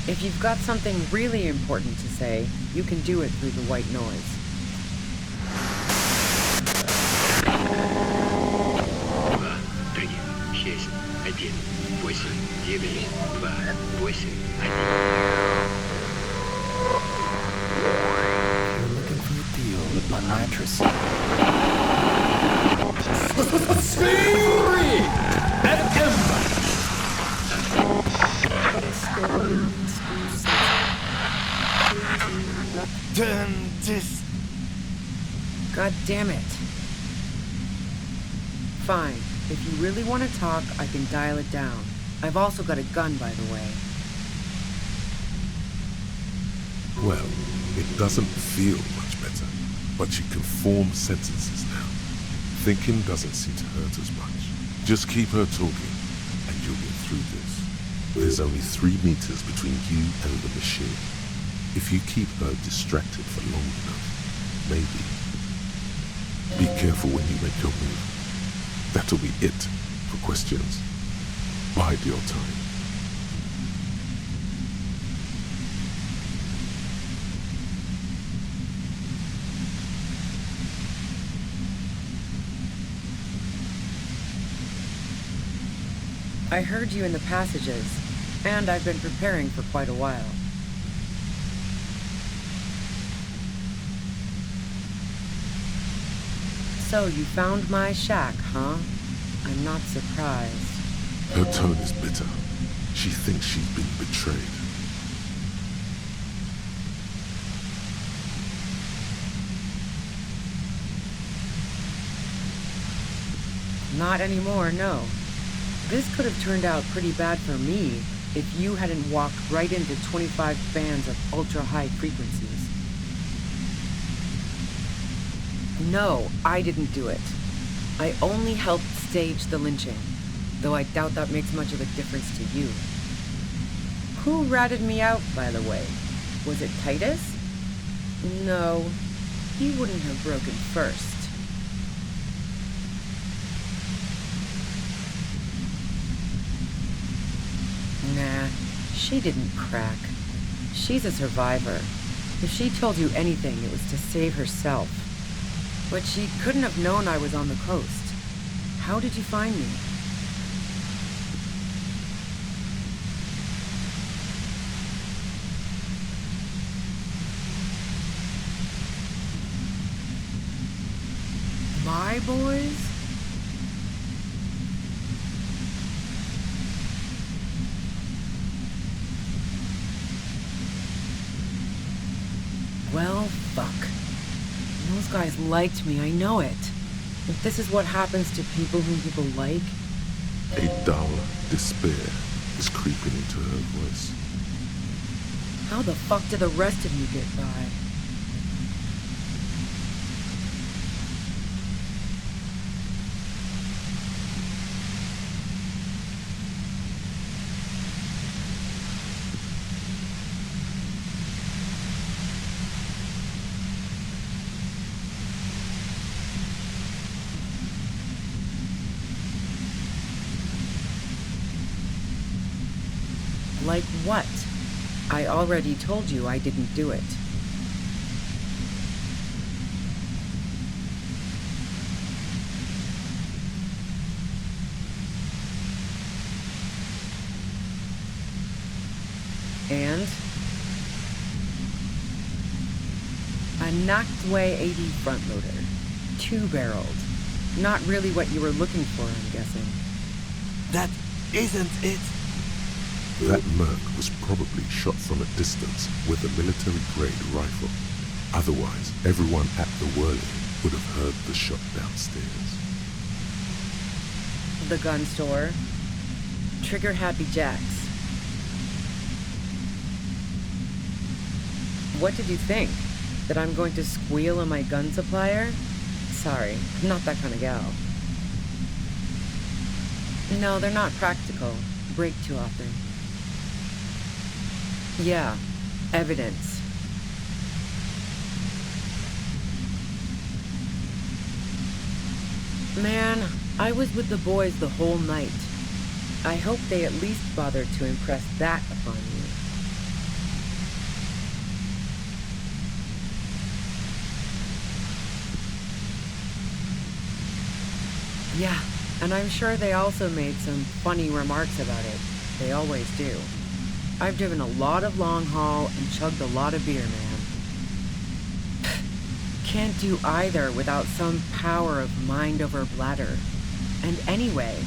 If you've got something really important to say, you can do it through the white noise. You're looking for a deal with my mattress. Spirit and Ember. Turn this. God damn it. Fine. If you really want to talk, I can dial it down. I've also got a gun, by the way. Well, it doesn't feel much better, but she can form sentences now. Thinking doesn't seem to hurt as much. Just keep her talking, and you'll get through this. There's only 3 meters between you and the machine. If you keep her distracted for long enough, maybe. Be careful when you make your move. That'll be it for questions. Bide your time. I heard you in the passages, and I've been preparing for quite a while. So you found my shack, huh? I'm not surprised. Her tone is bitter. She thinks she's been betrayed. Not anymore, no. This could have turned out pretty bad for me if you hadn't walked right into 25 bands of ultra-high frequencies. No, I didn't do it. I only helped stage the lynching, though I doubt that makes much of a difference to you. Who ratted me out, by the way? Was it Titus? No, he wouldn't have broken first. Nah, she didn't crack. She's a survivor. If she told you anything, it was to save herself. But she couldn't have known I was on the coast. How did you find me? My boys? Well, fuck. Those guys liked me, I know it. If this is what happens to people whom people like... A dull despair is creeping into her voice. How the fuck did the rest of you get by? Like what? I already told you I didn't do it. And? A knocked-away 80 front-loader. 2-barreled. Not really what you were looking for, I'm guessing. That isn't it. That Merc was probably shot from a distance with a military-grade rifle. Otherwise, everyone at the Whirling would have heard the shot downstairs. The gun store. Trigger-happy Jacks. What did you think? That I'm going to squeal on my gun supplier? Sorry, I'm not that kind of gal. No, they're not practical. Break too often. Yeah, evidence. Man, I was with the boys the whole night. I hope they at least bothered to impress that upon you. Yeah, and I'm sure they also made some funny remarks about it. They always do. I've driven a lot of long haul and chugged a lot of beer, man. Can't do either without some power of mind over bladder. And anyway,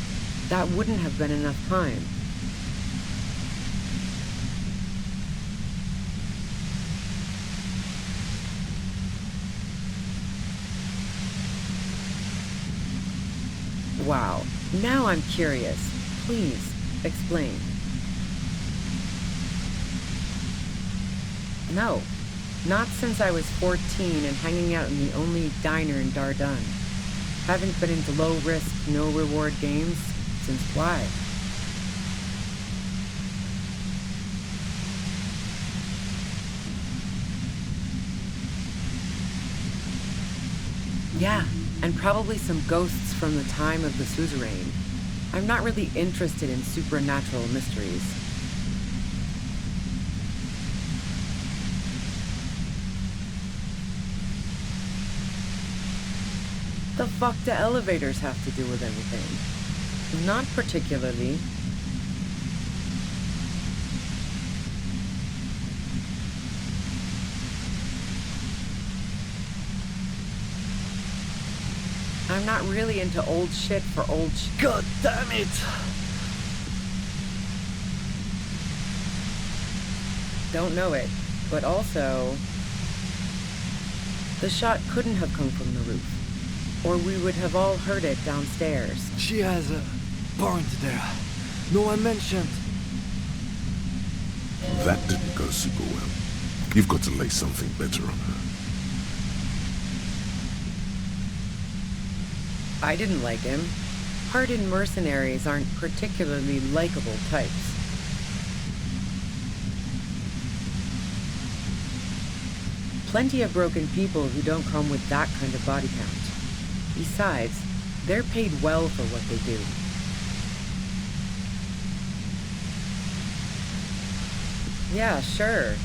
that wouldn't have been enough time. Wow. Now I'm curious. Please, explain. No. Not since I was 14 and hanging out in the only diner in Dardun. Haven't been into low-risk, no-reward games since why? Yeah, and probably some ghosts from the time of the suzerain. I'm not really interested in supernatural mysteries. The fuck do elevators have to do with anything? Not particularly. I'm not really into old shit for old shit. God damn it! Don't know it, but also... the shot couldn't have come from the roof, or we would have all heard it downstairs. She has a point there. No one mentioned. That didn't go super well. You've got to lay something better on her. I didn't like him. Hardened mercenaries aren't particularly likable types. Plenty of broken people who don't come with that kind of body count. Besides, they're paid well for what they do. Yeah, sure.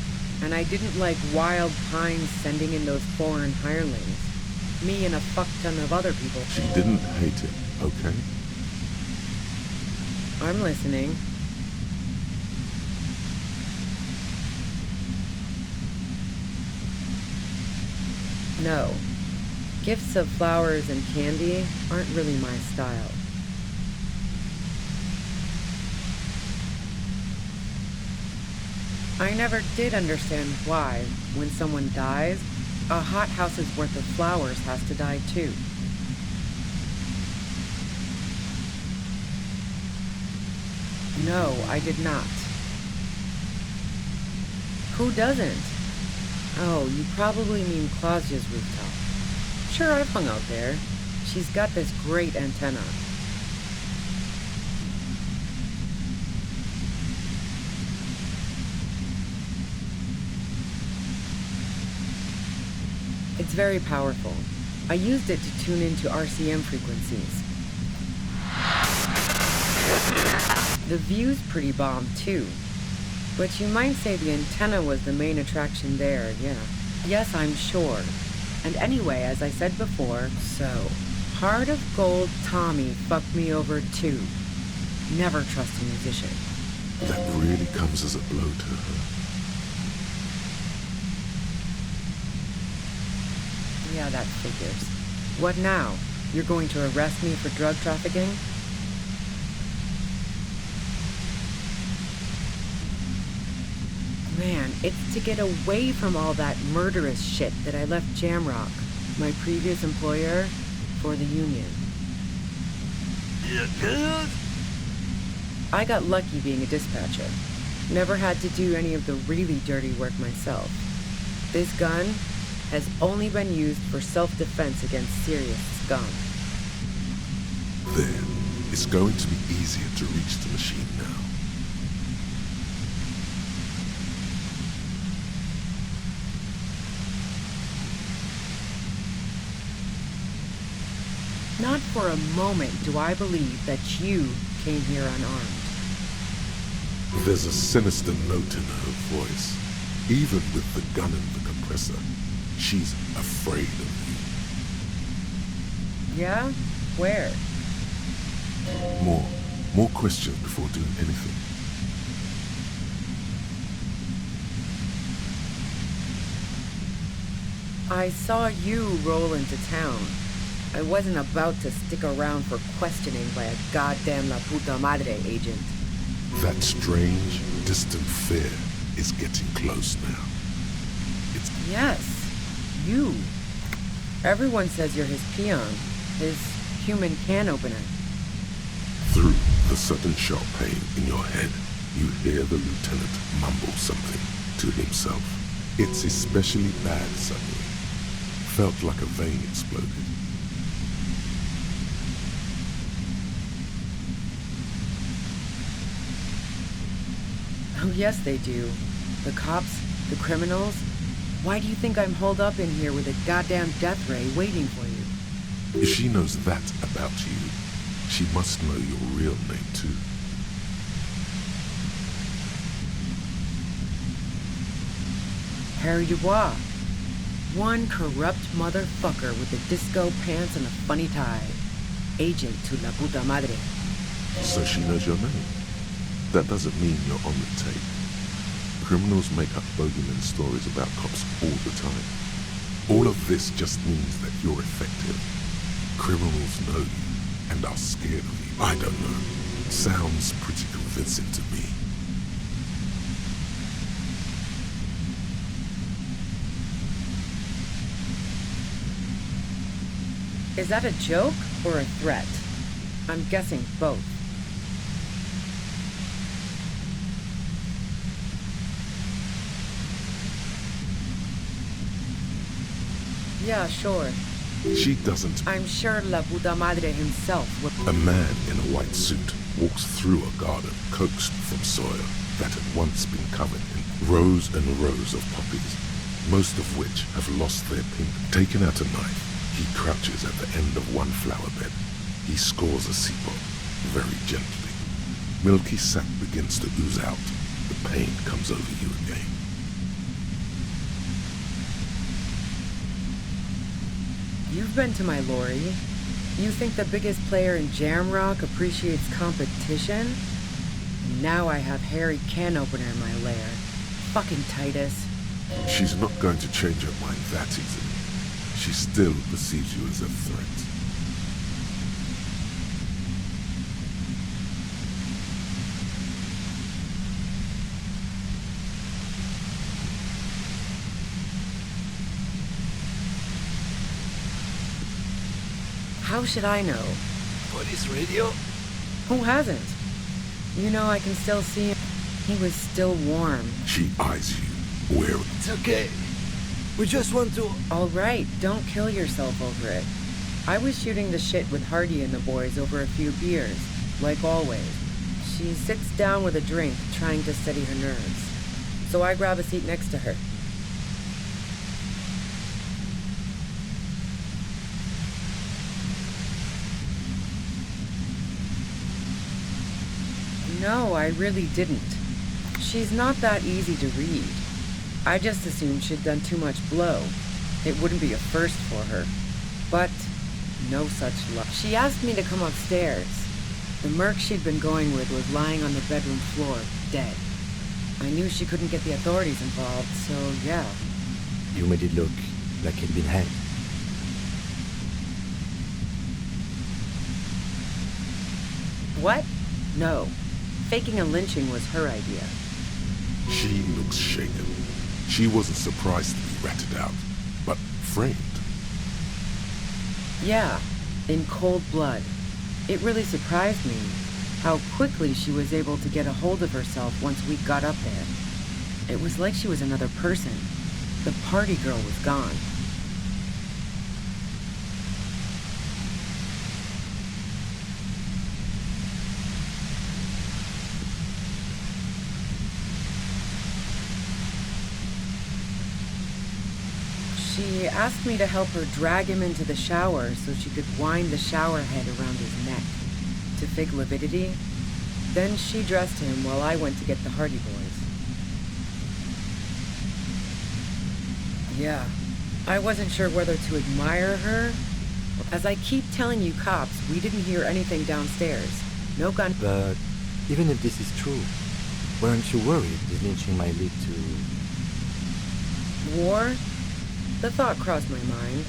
And I didn't like Wild Pines sending in those foreign hirelings. Me and a fuck ton of other people. She didn't hate it, okay? I'm listening. No. Gifts of flowers and candy aren't really my style. I never did understand why, when someone dies, a hothouse's worth of flowers has to die too. No, I did not. Who doesn't? Oh, you probably mean Claudia's rooftop. Sure, I've hung out there. She's got this great antenna. It's very powerful. I used it to tune into RCM frequencies. The view's pretty bomb too. But you might say the antenna was the main attraction there, yeah. Yes, I'm sure. And anyway, as I said before, so, Heart of Gold Tommy fucked me over too. Never trust a musician. That really comes as a blow to her. Yeah, that figures. What now? You're going to arrest me for drug trafficking? Man, it's to get away from all that murderous shit that I left Jamrock, my previous employer, for the Union. I got lucky being a dispatcher. Never had to do any of the really dirty work myself. This gun has only been used for self-defense against serious scum. There. It's going to be easier to reach the machine now. Not for a moment do I believe that you came here unarmed. There's a sinister note in her voice. Even with the gun and the compressor, she's afraid of you. Yeah? Where? More questions before doing anything. I saw you roll into town. I wasn't about to stick around for questioning by a goddamn La Puta Madre agent. That strange, distant fear is getting close now. Yes, you. Everyone says you're his peon, his human can opener. The sudden sharp pain in your head, you hear the lieutenant mumble something to himself. It's especially bad suddenly. Felt like a vein exploded. Oh yes, they do. The cops, the criminals. Why do you think I'm holed up in here with a goddamn death ray waiting for you? If she knows that about you, she must know your real name too. Harry Dubois. One corrupt motherfucker with the disco pants and a funny tie. Agent to la puta madre. So she knows your name. That doesn't mean you're on the tape. Criminals make up bogeyman stories about cops all the time. All of this just means that you're effective. Criminals know you and are scared of you. I don't know. Sounds pretty convincing to me. Is that a joke or a threat? I'm guessing both. Yeah, sure. She doesn't. I'm sure La Puta Madre himself would... A man in a white suit walks through a garden coaxed from soil that had once been covered in rows and rows of poppies, most of which have lost their pink. Taking out a knife, he crouches at the end of one flower bed. He scores a seapot, very gently. Milky sap begins to ooze out. The pain comes over you again. You've been to my lorry. You think the biggest player in Jamrock appreciates competition? And now I have Harry Can Opener in my lair. Fucking Titus. She's not going to change her mind that easily. She still perceives you as a threat. How should I know? Police radio? Who hasn't? You know, I can still see him. He was still warm. She eyes you, wary. It's okay. We just want to... All right, don't kill yourself over it. I was shooting the shit with Hardy and the boys over a few beers, like always. She sits down with a drink, trying to steady her nerves. So I grab a seat next to her. No, I really didn't. She's not that easy to read. I just assumed she'd done too much blow. It wouldn't be a first for her. But no such luck. She asked me to come upstairs. The merc she'd been going with was lying on the bedroom floor, dead. I knew she couldn't get the authorities involved, so yeah. You made it look like he'd been hanged. What? No. Faking a lynching was her idea. She looks shaken. She wasn't surprised to be ratted out, but framed. Yeah, in cold blood. It really surprised me how quickly she was able to get a hold of herself once we got up there. It was like she was another person. The party girl was gone. She asked me to help her drag him into the shower so she could wind the shower head around his neck to fake lividity. Then she dressed him while I went to get the Hardy Boys. Yeah, I wasn't sure whether to admire her. As I keep telling you cops, we didn't hear anything downstairs. No gun. But even if this is true, weren't you worried this lynching might lead to... War? The thought crossed my mind.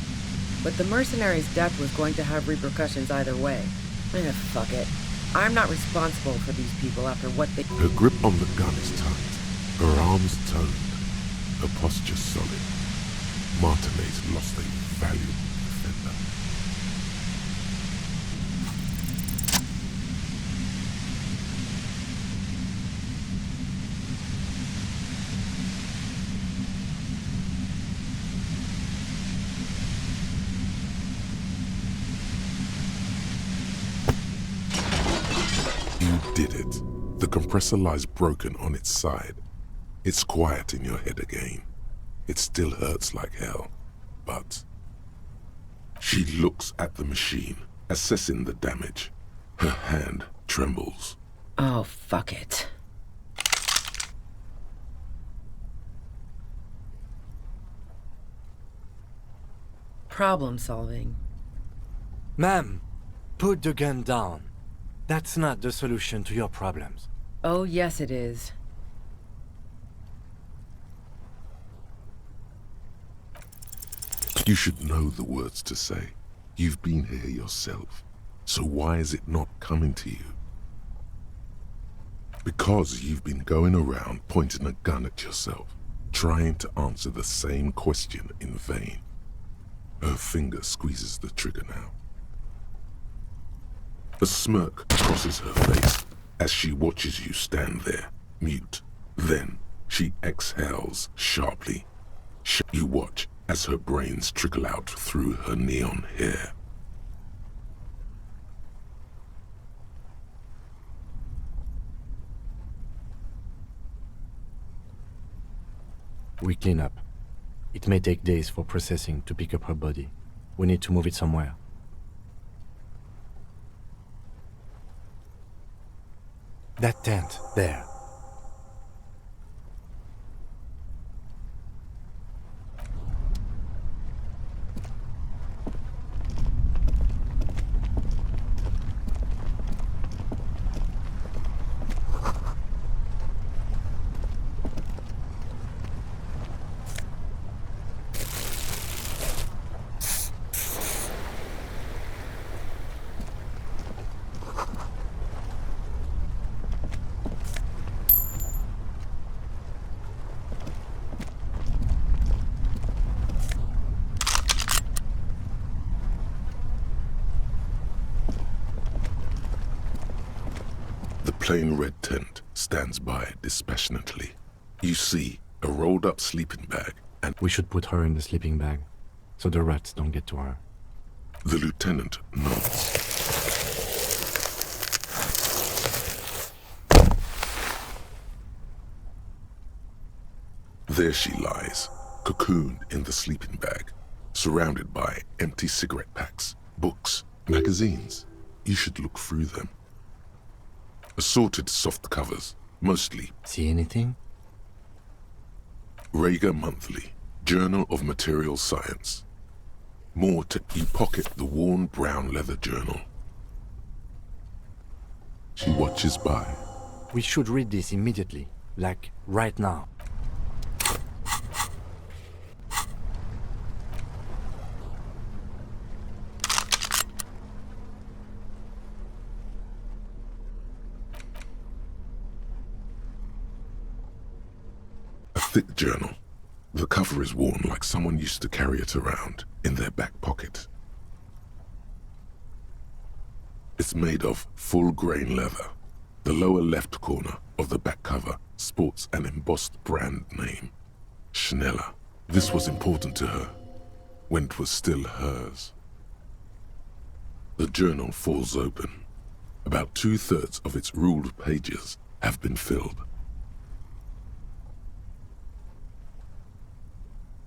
But the mercenary's death was going to have repercussions either way. Fuck it. I'm not responsible for these people after what they... Her grip on the gun is tight. Her arms toned. Her posture solid. Martinez lost a valuable defender. compressor lies broken on its side. It's quiet in your head again. It still hurts like hell, but... She looks at the machine, assessing the damage. Her hand trembles. Oh, fuck it. Problem solving. Ma'am, put the gun down. That's not the solution to your problems. Oh, yes it is. You should know the words to say. You've been here yourself. So why is it not coming to you? Because you've been going around pointing a gun at yourself, trying to answer the same question in vain. Her finger squeezes the trigger now. A smirk crosses her face as she watches you stand there, mute. Then she exhales sharply. You watch as her brains trickle out through her neon hair. We clean up. It may take days for processing to pick up her body. We need to move it somewhere. That tent, there. The plain red tent stands by dispassionately. You see a rolled up sleeping bag and... We should put her in the sleeping bag, so the rats don't get to her. The lieutenant nods. There she lies, cocooned in the sleeping bag, surrounded by empty cigarette packs, books, magazines. You should look through them. Assorted soft covers, mostly. See anything? Rager Monthly, Journal of Material Science. More to... You pocket the worn brown leather journal. She watches by. We should read this immediately, like right now. Thick journal. The cover is worn like someone used to carry it around in their back pocket. It's made of full-grain leather. The lower left corner of the back cover sports an embossed brand name, Schneller. This was important to her when it was still hers. The journal falls open. About 2/3 of its ruled pages have been filled.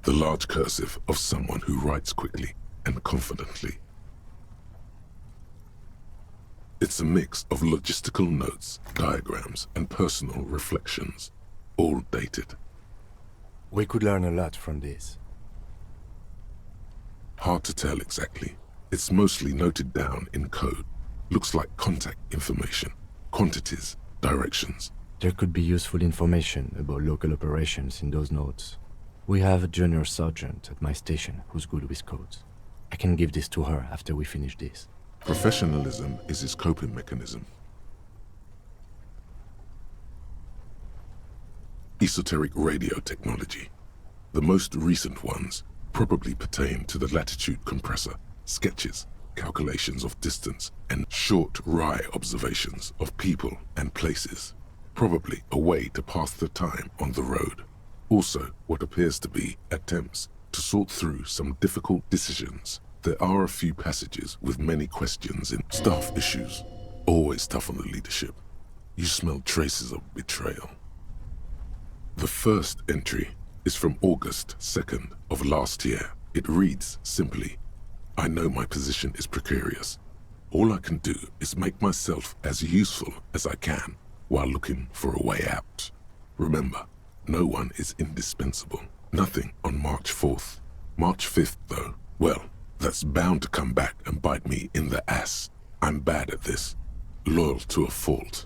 The large cursive of someone who writes quickly and confidently. It's a mix of logistical notes, diagrams, and personal reflections, all dated. We could learn a lot from this. Hard to tell exactly. It's mostly noted down in code. Looks like contact information, quantities, directions. There could be useful information about local operations in those notes. We have a junior sergeant at my station who's good with codes. I can give this to her after we finish this. Professionalism is his coping mechanism. Esoteric radio technology. The most recent ones probably pertain to the latitude compressor, sketches, calculations of distance, and short wry observations of people and places. Probably a way to pass the time on the road. Also, what appears to be attempts to sort through some difficult decisions. There are a few passages with many questions in staff issues. Always tough on the leadership. You smell traces of betrayal. The first entry is from August 2nd of last year. It reads simply, I know my position is precarious. All I can do is make myself as useful as I can while looking for a way out. Remember, no one is indispensable. Nothing on March 4th. March 5th, though, well, that's bound to come back and bite me in the ass. I'm bad at this. Loyal to a fault.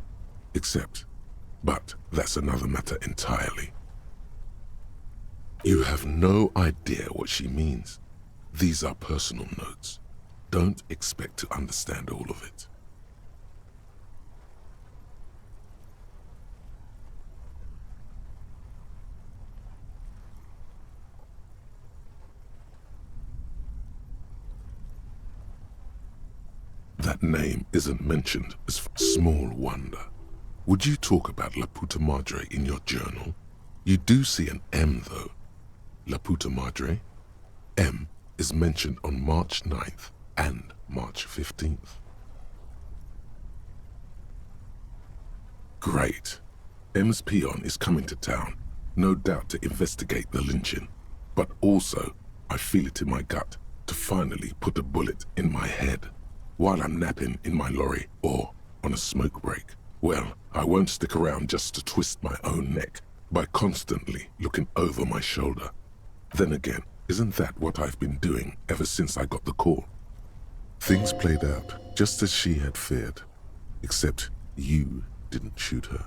But that's another matter entirely. You have no idea what she means. These are personal notes. Don't expect to understand all of it. That name isn't mentioned as small wonder. Would you talk about La Puta Madre in your journal? You do see an M though. La Puta Madre. M is mentioned on March 9th and March 15th. Great. M's peon is coming to town, no doubt to investigate the lynching, but also, I feel it in my gut, to finally put a bullet in my head while I'm napping in my lorry or on a smoke break. Well, I won't stick around just to twist my own neck by constantly looking over my shoulder. Then again, isn't that what I've been doing ever since I got the call? Things played out just as she had feared, except you didn't shoot her.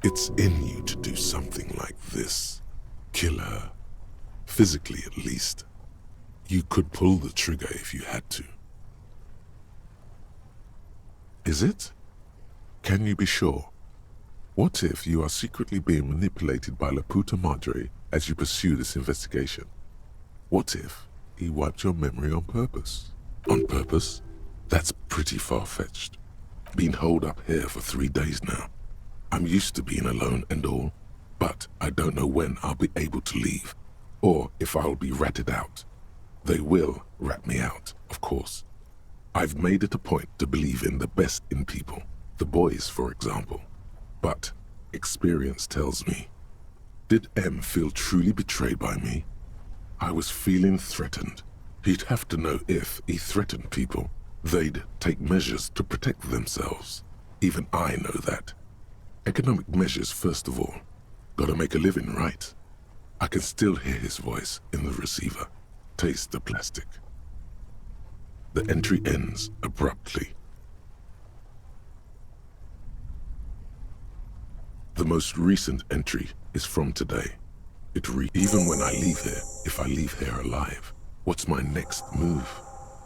It's in you to do something like this. Kill her. Physically, at least. You could pull the trigger if you had to. Is it? Can you be sure? What if you are secretly being manipulated by La Puta Madre as you pursue this investigation? What if he wiped your memory on purpose? On purpose? That's pretty far-fetched. Been holed up here for 3 days now. I'm used to being alone and all, but I don't know when I'll be able to leave, or if I'll be ratted out. They will rat me out, of course. I've made it a point to believe in the best in people, the boys, for example. But experience tells me, did M feel truly betrayed by me? I was feeling threatened. He'd have to know if he threatened people, they'd take measures to protect themselves. Even I know that. Economic measures first of all. Gotta make a living, right? I can still hear his voice in the receiver. Taste the plastic. The entry ends abruptly. The most recent entry is from today. It reads, even when I leave here, if I leave here alive, what's my next move?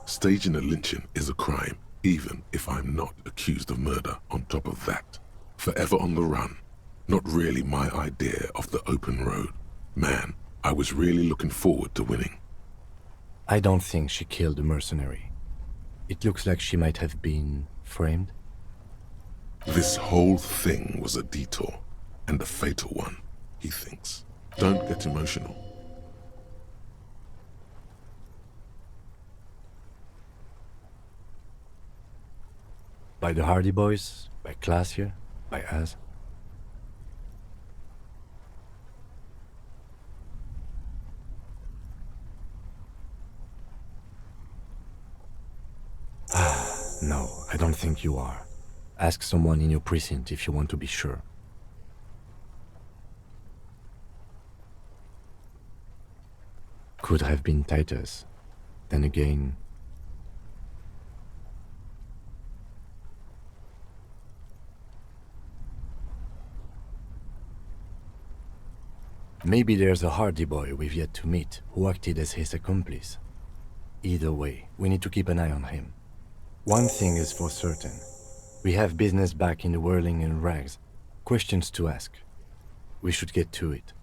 Staging a lynching is a crime, even if I'm not accused of murder on top of that. Forever on the run. Not really my idea of the open road. Man, I was really looking forward to winning. I don't think she killed the mercenary. It looks like she might have been framed. This whole thing was a detour, and a fatal one, he thinks. Don't get emotional. By the Hardy Boys, by Classier, by us. No, I don't think you are. Ask someone in your precinct if you want to be sure. Could have been Titus. Then again... Maybe there's a Hardy boy we've yet to meet who acted as his accomplice. Either way, we need to keep an eye on him. One thing is for certain. We have business back in the whirling and rags. Questions to ask. We should get to it.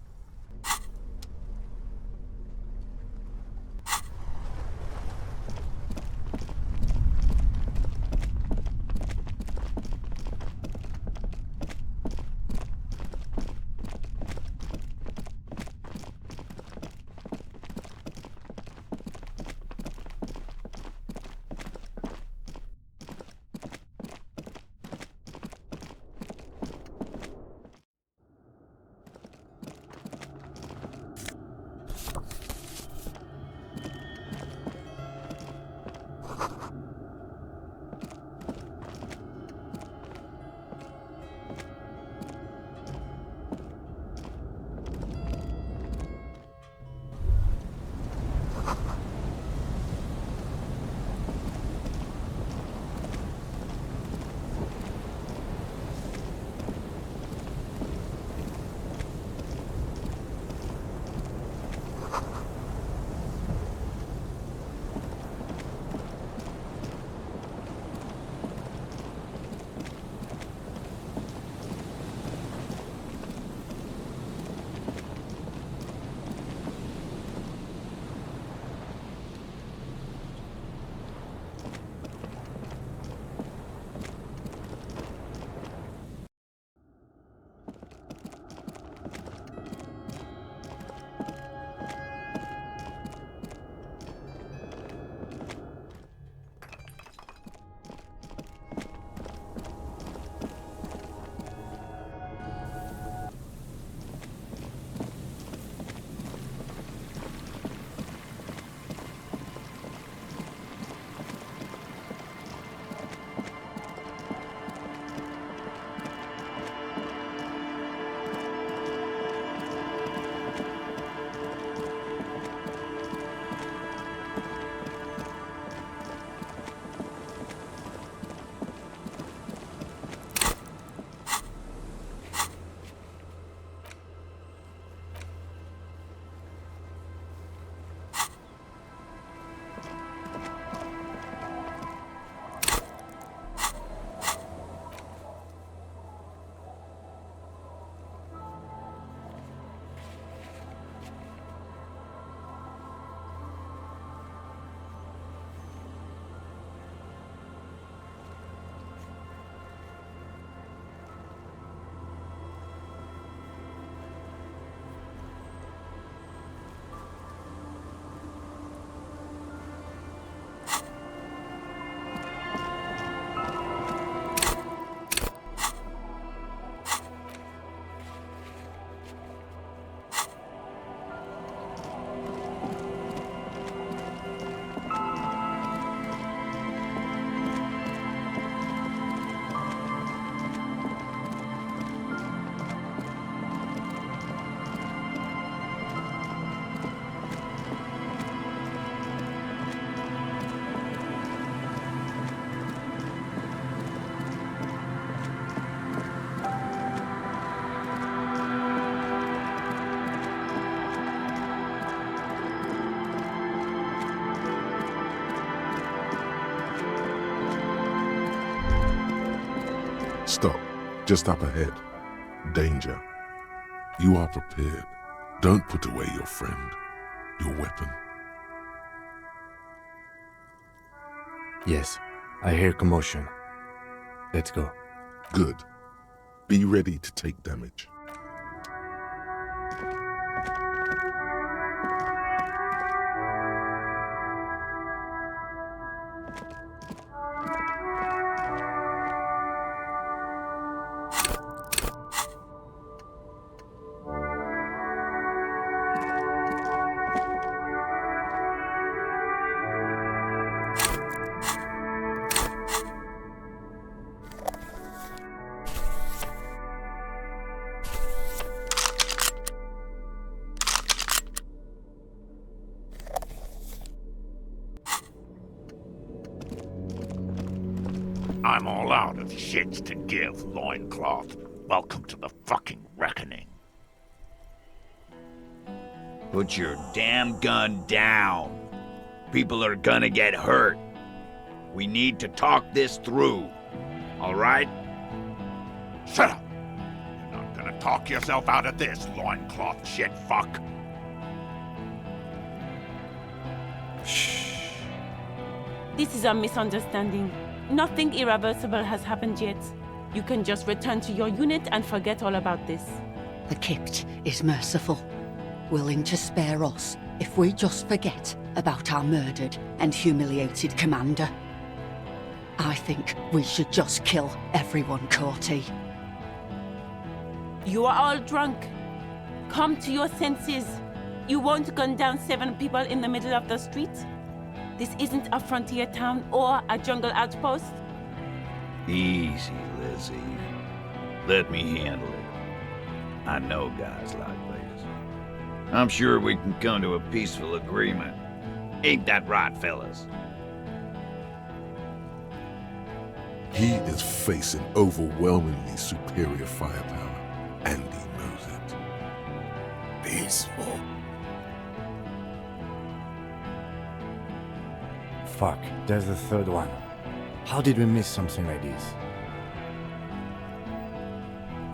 Stop. Just up ahead. Danger. You are prepared. Don't put away your friend, your weapon. Yes, I hear commotion. Let's go. Good. Be ready to take damage. I'm all out of shits to give, loincloth. Welcome to the fucking reckoning. Put your damn gun down. People are gonna get hurt. We need to talk this through. All right? Shut up! You're not gonna talk yourself out of this, loincloth shit fuck. This is a misunderstanding. Nothing irreversible has happened yet. You can just return to your unit and forget all about this. The Kypt is merciful, willing to spare us if we just forget about our murdered and humiliated commander. I think we should just kill everyone, Courtie. You are all drunk. Come to your senses. You won't gun down 7 people in the middle of the street. This isn't a frontier town or a jungle outpost. Easy, Lizzie. Let me handle it. I know guys like this. I'm sure we can come to a peaceful agreement. Ain't that right, fellas? He is facing overwhelmingly superior firepower, and he knows it. Peaceful. Fuck, there's the third one. How did we miss something like this?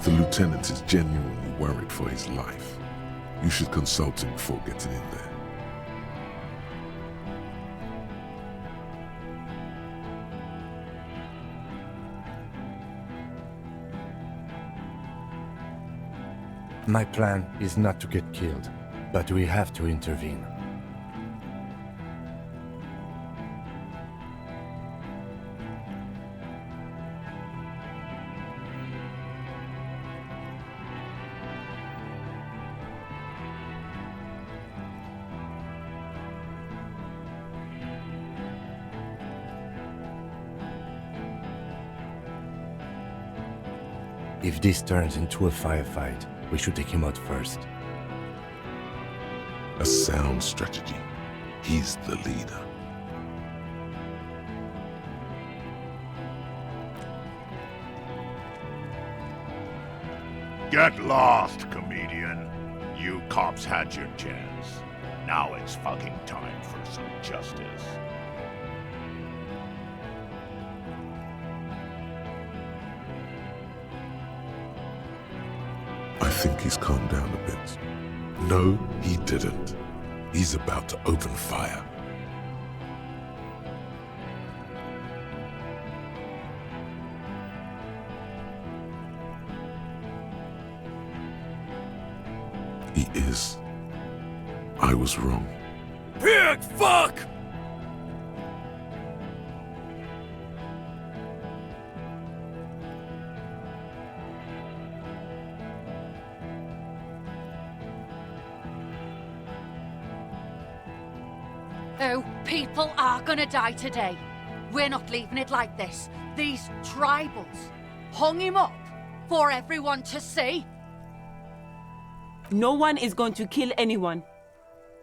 The lieutenant is genuinely worried for his life. You should consult him before getting in there. My plan is not to get killed, but we have to intervene. If this turns into a firefight, we should take him out first. A sound strategy. He's the leader. Get lost, comedian. You cops had your chance. Now it's fucking time for some justice. I think he's calmed down a bit. No, he didn't. He's about to open fire. He is. I was wrong. Pig fuck! Oh, people are gonna die today. We're not leaving it like this. These tribals hung him up for everyone to see. No one is going to kill anyone.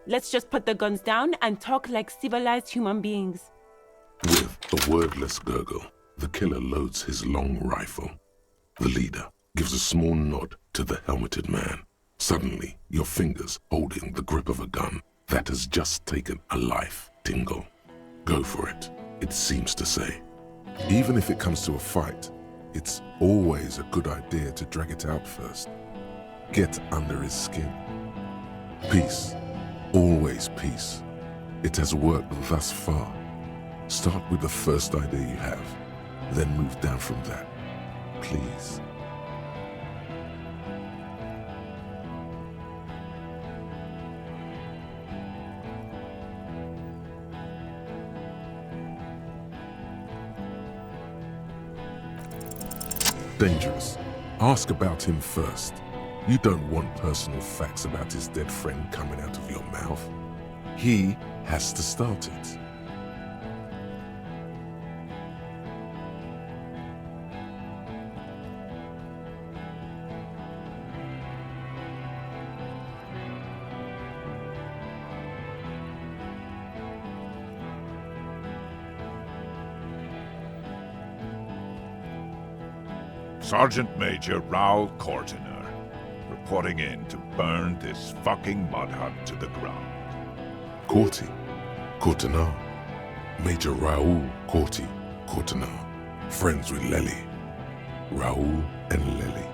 Let's just put the guns down and talk like civilized human beings. With a wordless gurgle, the killer loads his long rifle. The leader gives a small nod to the helmeted man. Suddenly, your fingers holding the grip of a gun that has just taken a life tingle. Go for it, it seems to say. Even if it comes to a fight, it's always a good idea to drag it out first. Get under his skin. Peace. Always peace. It has worked thus far. Start with the first idea you have, then move down from that. Please. Dangerous. Ask about him first. You don't want personal facts about his dead friend coming out of your mouth. He has to start it. Sergeant Major Raoul Cortiner, reporting in to burn this fucking mud hut to the ground. Cortiner. Major Raoul Cortiner. Friends with Lely. Raoul and Lely.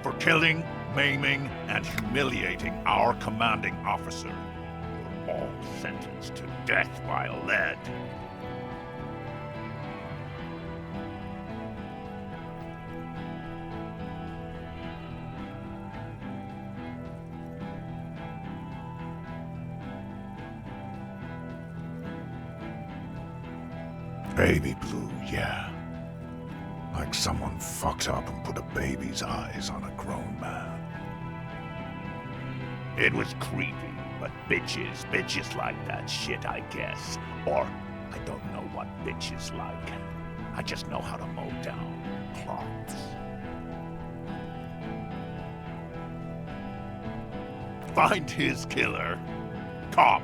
For killing, maiming, and humiliating our commanding officer. You're all sentenced to death by lead. Baby blue, yeah. Like someone fucked up and put a baby's eyes on a grown man. It was creepy, but bitches like that shit, I guess. Or, I don't know what bitches like. I just know how to mow down cloths. Find his killer. Cop,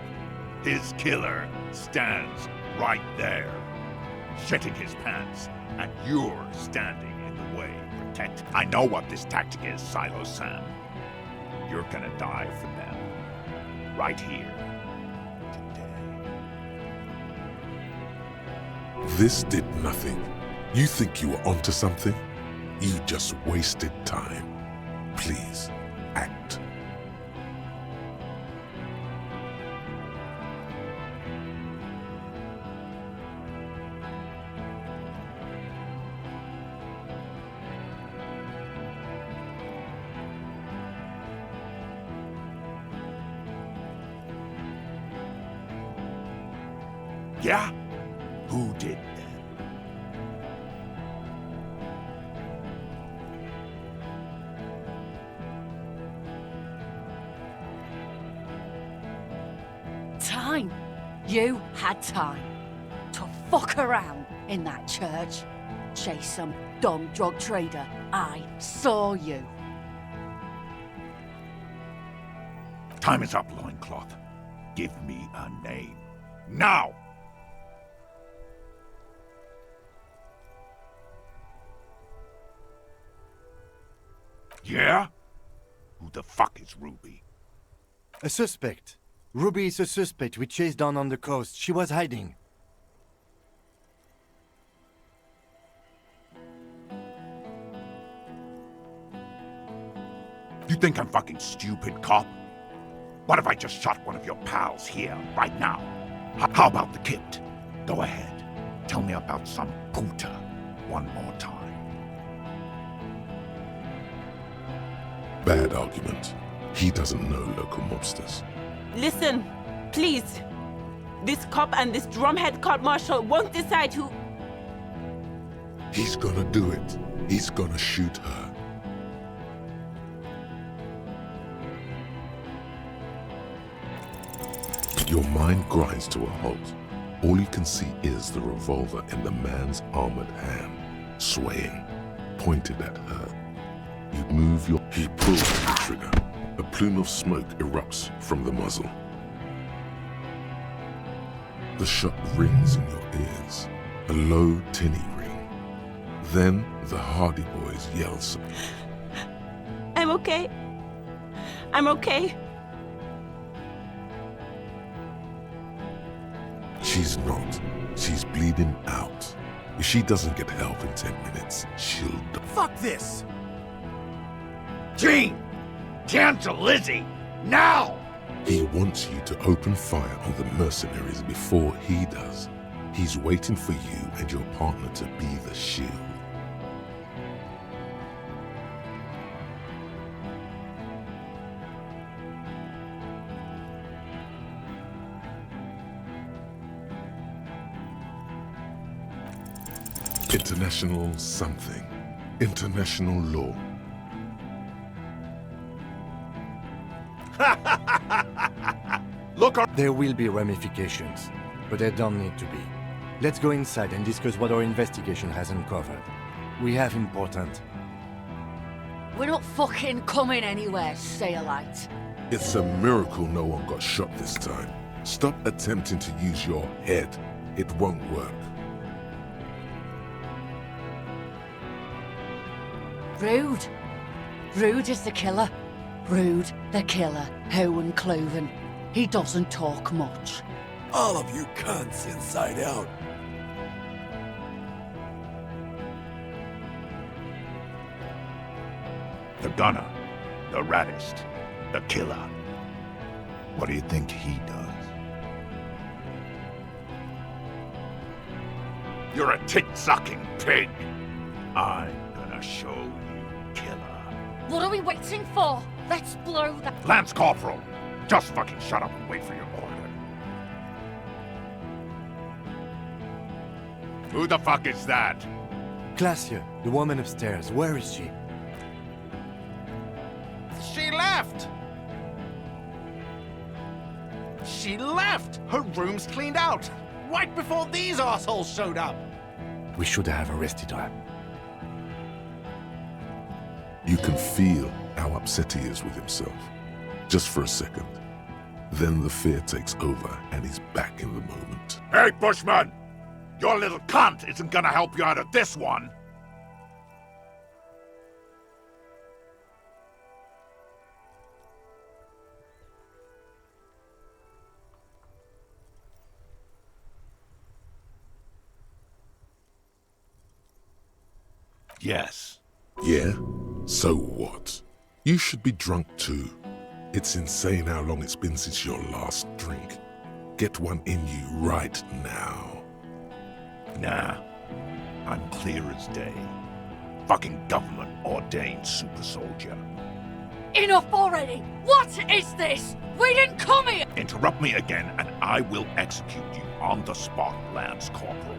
his killer stands right there. Shitting his pants, and you're standing in the way. Protect. I know what this tactic is, Silo Sam. You're gonna die for them. Right here. This did nothing. You think you were onto something? You just wasted time. Please, act. Yeah? Who did then? Time. You had time to fuck around in that church. Chase some dumb drug trader. I saw you. Time is up, Loincloth. Give me a name. Now! Yeah? Who the fuck is Ruby? A suspect. Ruby is a suspect we chased down on the coast. She was hiding. You think I'm fucking stupid, cop? What if I just shot one of your pals here, right now? How about the kid? Go ahead. Tell me about some puta one more time. Bad argument. He doesn't know local mobsters. Listen, please. This cop and this drumhead court marshal won't decide who... He's gonna do it. He's gonna shoot her. Your mind grinds to a halt. All you can see is the revolver in the man's armored hand, swaying, pointed at her. You move your... He pulls the trigger. A plume of smoke erupts from the muzzle. The shot rings in your ears, a low, tinny ring. Then the Hardy Boys yell something. I'm okay. I'm okay. She's not. She's bleeding out. If she doesn't get help in 10 minutes, she'll die. Fuck this! Gene! Cancel Lizzie! Now! He wants you to open fire on the mercenaries before he does. He's waiting for you and your partner to be the shield. International something. International law. Look, there will be ramifications, but there don't need to be. Let's go inside and discuss what our investigation has uncovered. We have important... We're not fucking coming anywhere, Sailite. It's a miracle no one got shot this time. Stop attempting to use your head. It won't work. Rude. Rude is the killer. Rude, the killer, Owen Cloven. He doesn't talk much. All of you cunts inside out. The gunner, the raddest, the killer. What do you think he does? You're a tit-sucking pig. I'm gonna show you, killer. What are we waiting for? Let's blow that... Lance Corporal, just fucking shut up and wait for your order. Who the fuck is that? Glacia, the woman upstairs, where is she? She left! She left! Her room's cleaned out! Right before these assholes showed up! We should have arrested her. You can feel how upset he is with himself. Just for a second. Then the fear takes over and he's back in the moment. Hey, Bushman! Your little cunt isn't gonna help you out of this one! Yes. Yeah? So what? You should be drunk too. It's insane how long it's been since your last drink. Get one in you right now. Nah. I'm clear as day. Fucking government-ordained super soldier. Enough already! What is this? We didn't come here! Interrupt me again and I will execute you on the spot, Lance Corporal.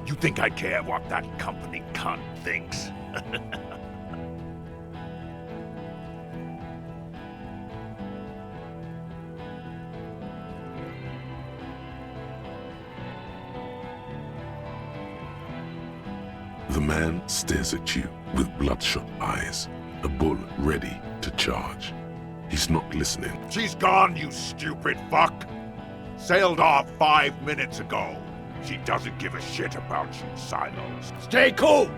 You think I care what that company cunt thinks? The man stares at you with bloodshot eyes, a bull ready to charge. He's not listening. She's gone, you stupid fuck! Sailed off 5 minutes ago. She doesn't give a shit about you, Silos. Stay cool!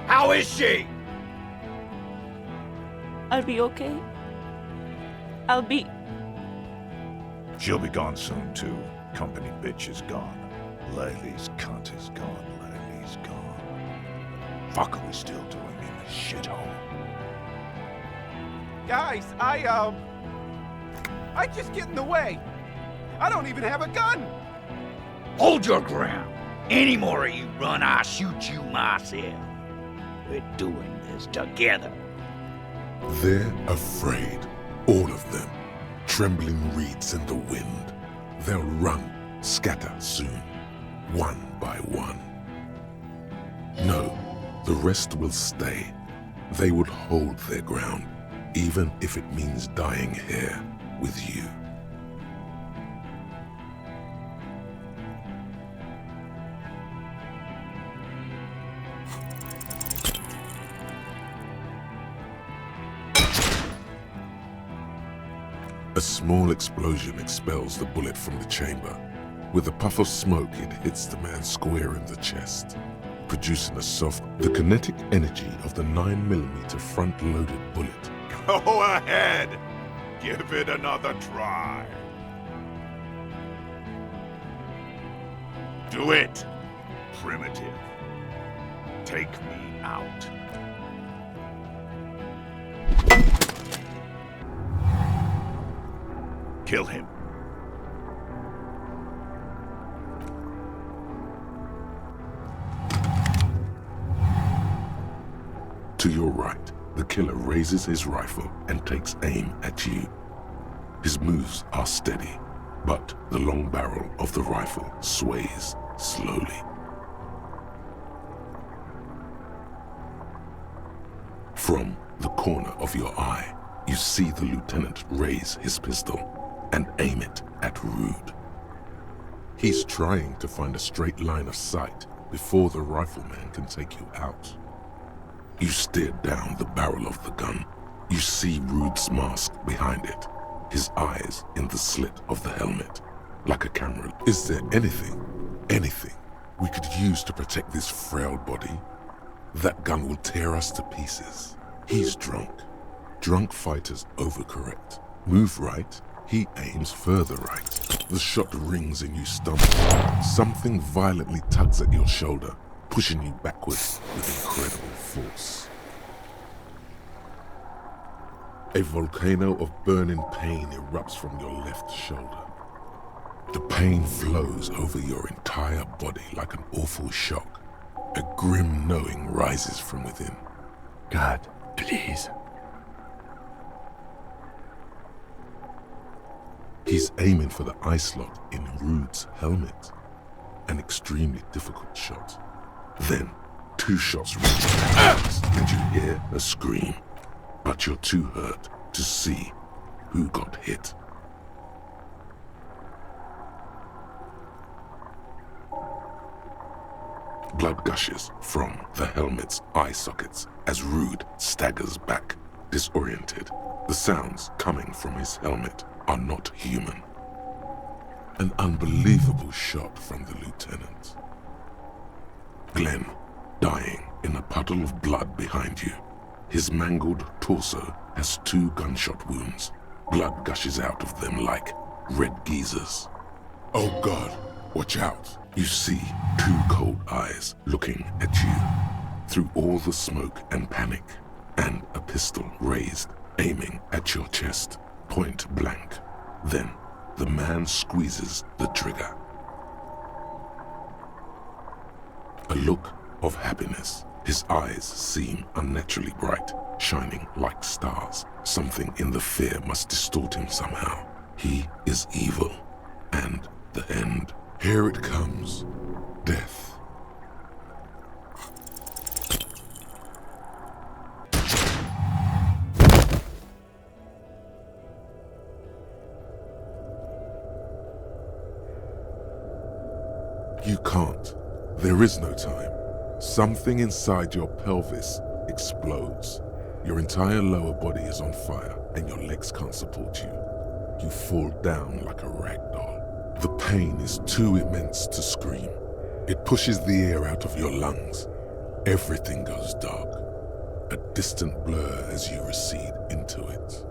How is she? I'll be okay. I'll be... She'll be gone soon, too. Company bitch is gone. Laylee's cunt is gone. Laylee's gone. Fuck are we still doing in this shithole? Guys, I just get in the way. I don't even have a gun. Hold your ground. Any more of you run, I'll shoot you myself. We're doing this together. They're afraid. All of them. Trembling reeds in the wind. They'll run, scatter soon. One by one. No, the rest will stay. They would hold their ground, even if it means dying here with you. A small explosion expels the bullet from the chamber. With a puff of smoke, it hits the man square in the chest, producing a soft... The kinetic energy of the 9mm front-loaded bullet. Go ahead. Give it another try. Do it. primitive. Take me out. Kill him. To your right, the killer raises his rifle and takes aim at you. His moves are steady, but the long barrel of the rifle sways slowly. From the corner of your eye, you see the lieutenant raise his pistol and aim it at Rude. He's trying to find a straight line of sight before the rifleman can take you out. You stare down the barrel of the gun. You see Rude's mask behind it, his eyes in the slit of the helmet, like a camera. Is there anything we could use to protect this frail body? That gun will tear us to pieces. He's drunk. Drunk fighters overcorrect. Move right, he aims further right. The shot rings and you stumble. Something violently tugs at your shoulder, pushing you backwards with incredible force. A volcano of burning pain erupts from your left shoulder. The pain flows over your entire body like an awful shock. A grim knowing rises from within. God, please. He's aiming for the eye slot in Rude's helmet. An extremely difficult shot. Then, 2 shots reach your hands and you hear a scream. But you're too hurt to see who got hit. Blood gushes from the helmet's eye sockets as Rude staggers back, disoriented. The sounds coming from his helmet are not human. An unbelievable shot from the lieutenant. Glenn, dying in a puddle of blood behind you. His mangled torso has 2 gunshot wounds. Blood gushes out of them like red geysers. Oh God, watch out. You see 2 cold eyes looking at you through all the smoke and panic, and a pistol raised, aiming at your chest, point blank. Then the man squeezes the trigger. A look of happiness. His eyes seem unnaturally bright, shining like stars. Something in the fear must distort him somehow. He is evil, and the end. Here it comes. Death. You can't. There is no time. Something inside your pelvis explodes. Your entire lower body is on fire and your legs can't support you. You fall down like a rag doll. The pain is too immense to scream. It pushes the air out of your lungs. Everything goes dark. A distant blur as you recede into it.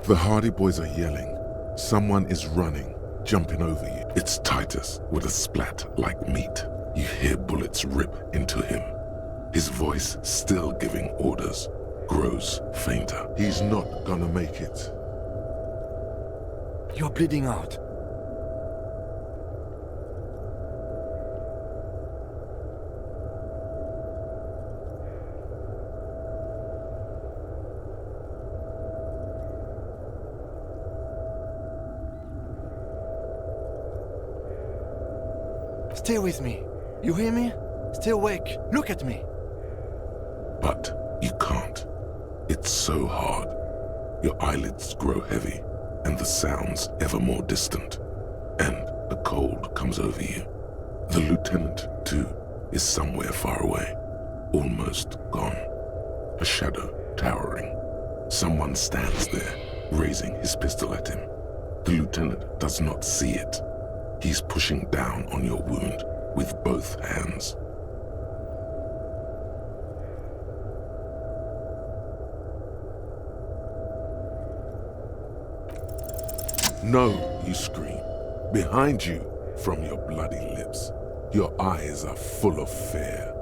The Hardy Boys are yelling. Someone is running, jumping over you. It's Titus with a splat like meat. You hear bullets rip into him. His voice, still giving orders, grows fainter. He's not gonna make it. You're bleeding out. Stay with me. You hear me? Stay awake. Look at me. But you can't. It's so hard. Your eyelids grow heavy, and the sounds ever more distant. And a cold comes over you. The lieutenant, too, is somewhere far away, almost gone. A shadow towering. Someone stands there, raising his pistol at him. The lieutenant does not see it. He's pushing down on your wound with both hands. No, you scream. Behind you, from your bloody lips. Your eyes are full of fear.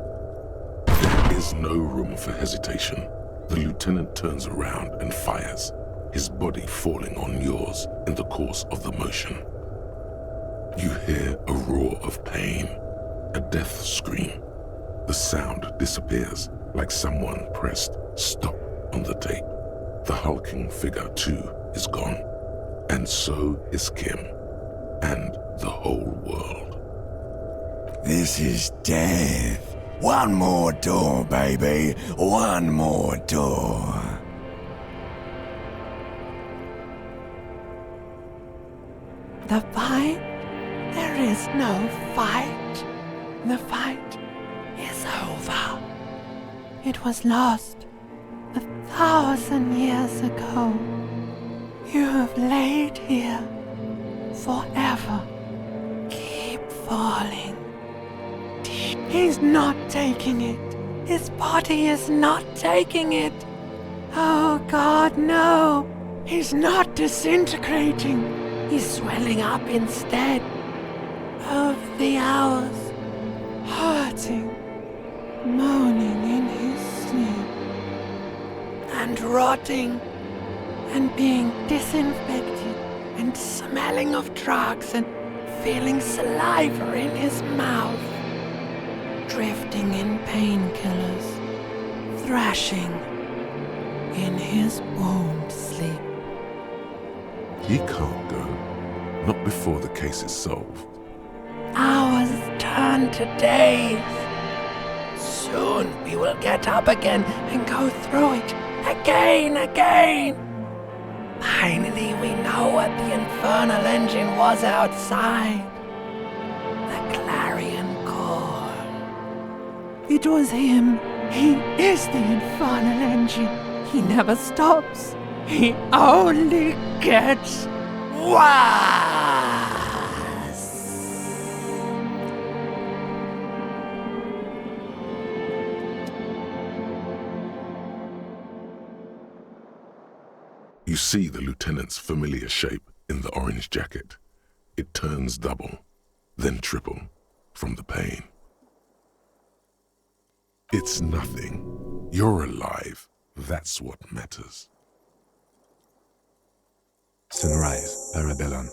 There is no room for hesitation. The lieutenant turns around and fires, his body falling on yours in the course of the motion. You hear a roar of pain, a death scream. The sound disappears like someone pressed stop on the tape. The hulking figure, too, is gone. And so is Kim, and the whole world. This is death. One more door, baby. One more door. The fight? There is no fight. The fight is over. It was lost 1,000 years ago. You have laid here forever. Keep falling. He's not taking it. His body is not taking it. Oh God, no. He's not disintegrating. He's swelling up instead. Over the hours, hurting, moaning in his sleep, and rotting, and being disinfected, and smelling of drugs, and feeling saliva in his mouth, drifting in painkillers, thrashing in his wound sleep. He can't go, not before the case is solved. Hours turn to days. Soon we will get up again and go through it again. Finally we know what the infernal engine was outside. The clarion call. It was him. He is the infernal engine. He never stops. He only gets worse. You see the lieutenant's familiar shape in the orange jacket. It turns double, then triple, from the pain. It's nothing. You're alive. That's what matters. Sunrise, Parabellum.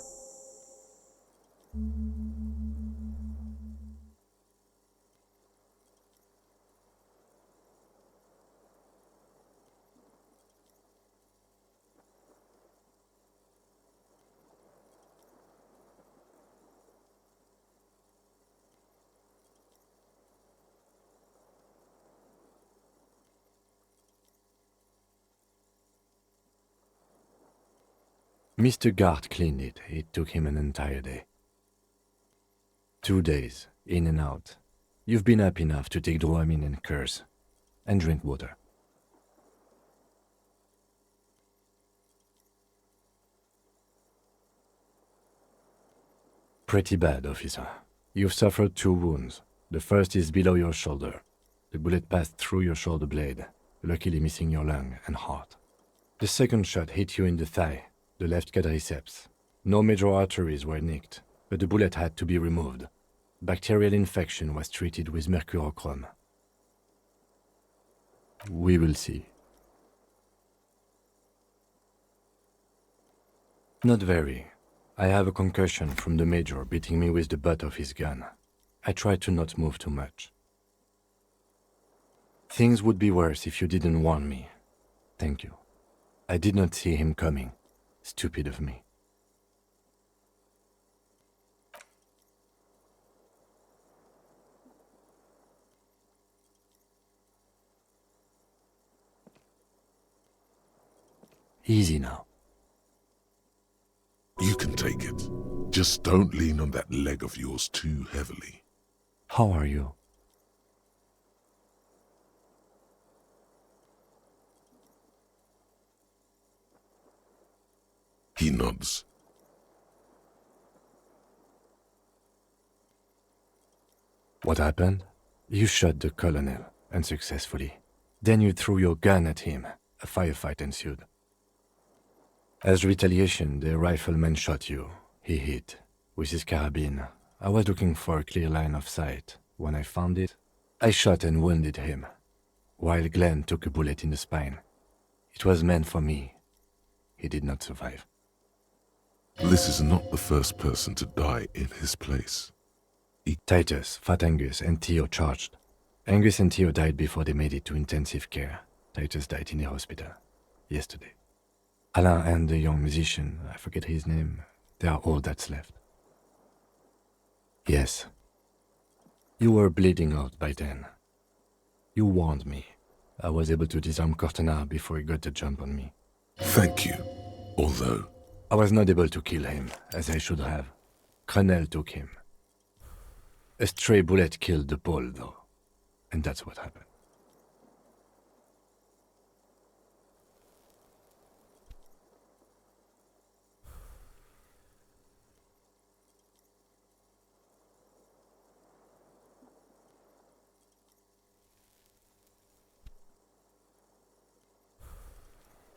Mr. Gart cleaned it. It took him an entire day. 2 days, in and out. You've been up enough to take Dramamine and curse, and drink water. Pretty bad, officer. You've suffered 2 wounds. The first is below your shoulder. The bullet passed through your shoulder blade, luckily missing your lung and heart. The second shot hit you in the thigh, the left quadriceps. No major arteries were nicked, but the bullet had to be removed. Bacterial infection was treated with mercurochrome. We will see. Not very. I have a concussion from the major beating me with the butt of his gun. I tried to not move too much. Things would be worse if you didn't warn me. Thank you. I did not see him coming. Stupid of me. Easy now. You can take it. Just don't lean on that leg of yours too heavily. How are you? He nods. What happened? You shot the colonel, unsuccessfully. Then you threw your gun at him. A firefight ensued. As retaliation, the rifleman shot you. He hit. With his carabine, I was looking for a clear line of sight. When I found it, I shot and wounded him, while Glenn took a bullet in the spine. It was meant for me. He did not survive. This is not the first person to die in his place. Titus, Fat Angus, and Theo charged. Angus and Theo died before they made it to intensive care. Titus died in the hospital yesterday. Alain and the young musician, I forget his name, they are all that's left. Yes. You were bleeding out by then. You warned me. I was able to disarm Cortana before he got the jump on me. Thank you, although... I was not able to kill him, as I should have. Crenel took him. A stray bullet killed the Pole, though. And that's what happened.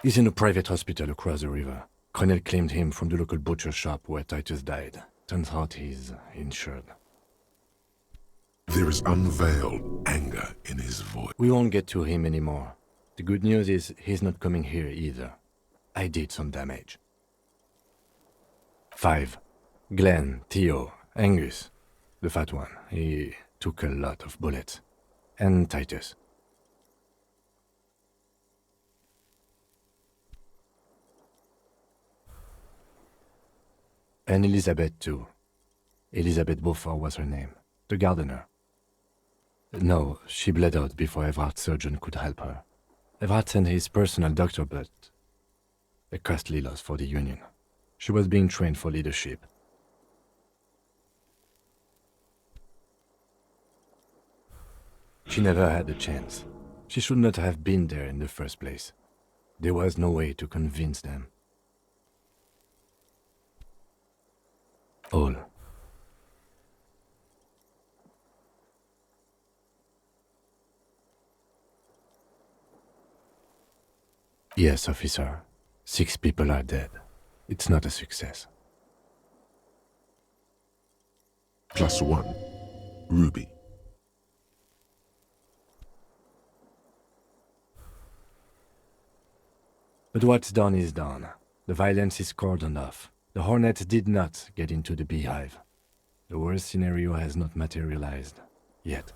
He's in a private hospital across the river. Crenel claimed him from the local butcher shop where Titus died. Turns out he's insured. There is unveiled anger in his voice. We won't get to him anymore. The good news is he's not coming here either. I did some damage. 5. Glenn, Theo, Angus. The fat one. He took a lot of bullets. And Titus. And Elizabeth too. Elizabeth Beaufort was her name. The gardener. No, she bled out before Everard's surgeon could help her. Everard sent his personal doctor, but a costly loss for the Union. She was being trained for leadership. She never had a chance. She should not have been there in the first place. There was no way to convince them. All. Yes, officer. 6 people are dead. It's not a success. +1. Ruby. But what's done is done. The violence is cordoned off. The Hornets did not get into the beehive. The worst scenario has not materialized. Yet.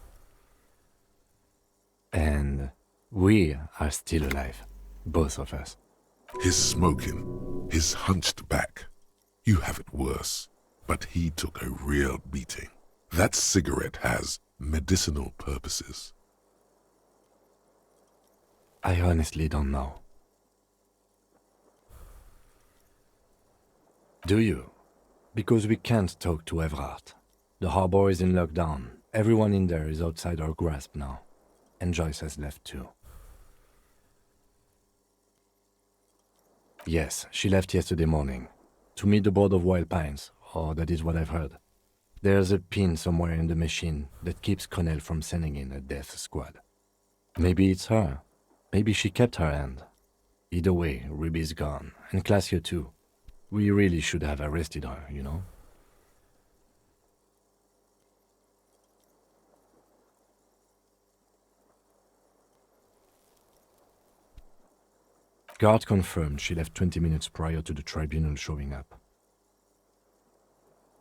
And we are still alive. Both of us. His smoking, his hunched back. You have it worse, but he took a real beating. That cigarette has medicinal purposes. I honestly don't know. Do you? Because we can't talk to Everard. The harbor is in lockdown. Everyone in there is outside our grasp now. And Joyce has left too. Yes, she left yesterday morning. To meet the board of Wild Pines, or that is what I've heard. There's a pin somewhere in the machine that keeps Connell from sending in a death squad. Maybe it's her. Maybe she kept her hand. Either way, Ruby's gone, and Classio too. We really should have arrested her, you know? Guard confirmed she left 20 minutes prior to the tribunal showing up.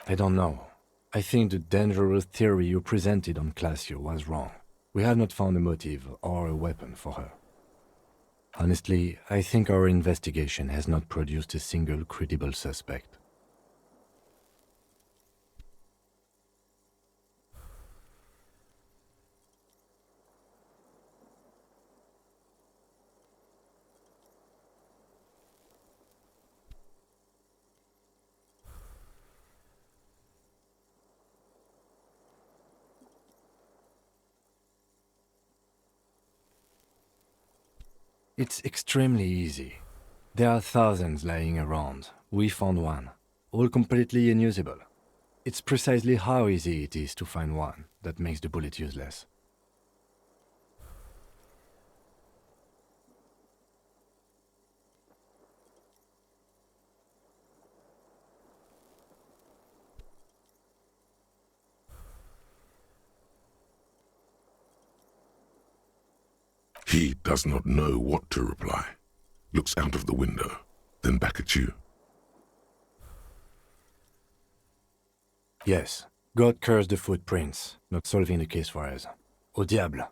I don't know. I think the dangerous theory you presented on Classio was wrong. We have not found a motive or a weapon for her. Honestly, I think our investigation has not produced a single credible suspect. It's extremely easy. There are thousands lying around. We found one, all completely unusable. It's precisely how easy it is to find one that makes the bullet useless. He does not know what to reply. Looks out of the window, then back at you. Yes. God curse the footprints. Not solving the case for us. Au diable.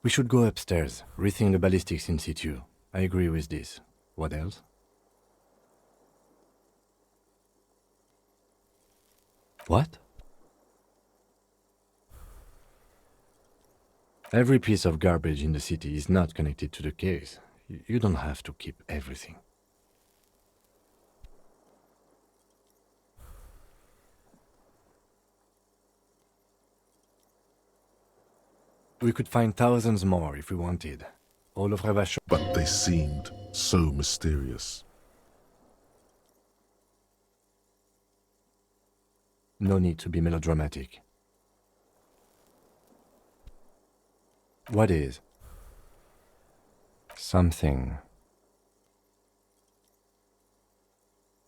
We should go upstairs, rethink the ballistics in situ. I agree with this. What else? What? Every piece of garbage in the city is not connected to the case. You don't have to keep everything. We could find thousands more if we wanted. All of Revachon. But they seemed so mysterious. No need to be melodramatic. What is? Something.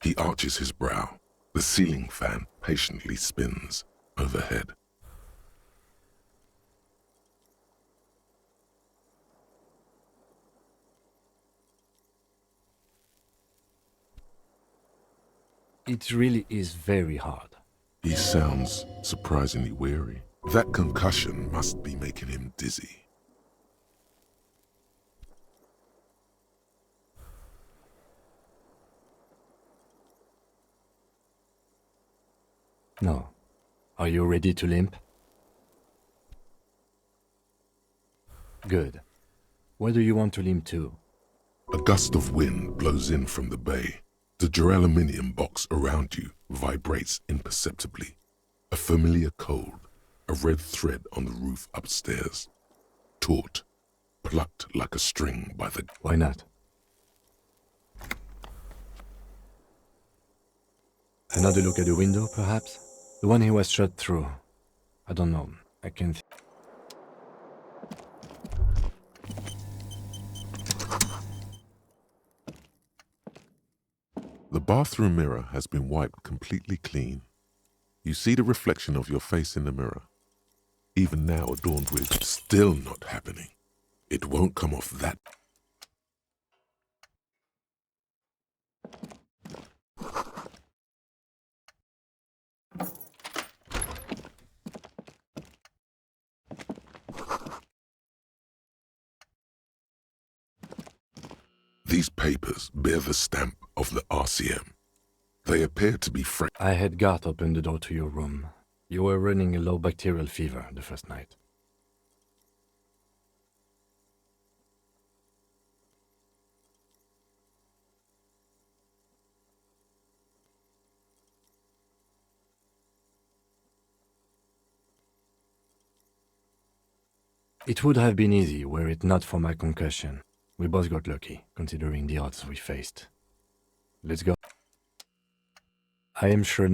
He arches his brow. The ceiling fan patiently spins overhead. It really is very hard. He sounds surprisingly weary. That concussion must be making him dizzy. No. Are you ready to limp? Good. Where do you want to limp to? A gust of wind blows in from the bay. The duraluminum box around you vibrates imperceptibly. A familiar cold, a red thread on the roof upstairs. Taut, plucked like a string by the... Why not? Another look at the window, perhaps? The one he was shot through. I don't know. I can't... The bathroom mirror has been wiped completely clean. You see the reflection of your face in the mirror. Even now adorned with still not happening. It won't come off that. These papers bear the stamp of the RCM. They appear to be fresh. I had Gart open the door to your room. You were running a low bacterial fever the first night. It would have been easy were it not for my concussion. We both got lucky, considering the odds we faced. Let's go. I am sure...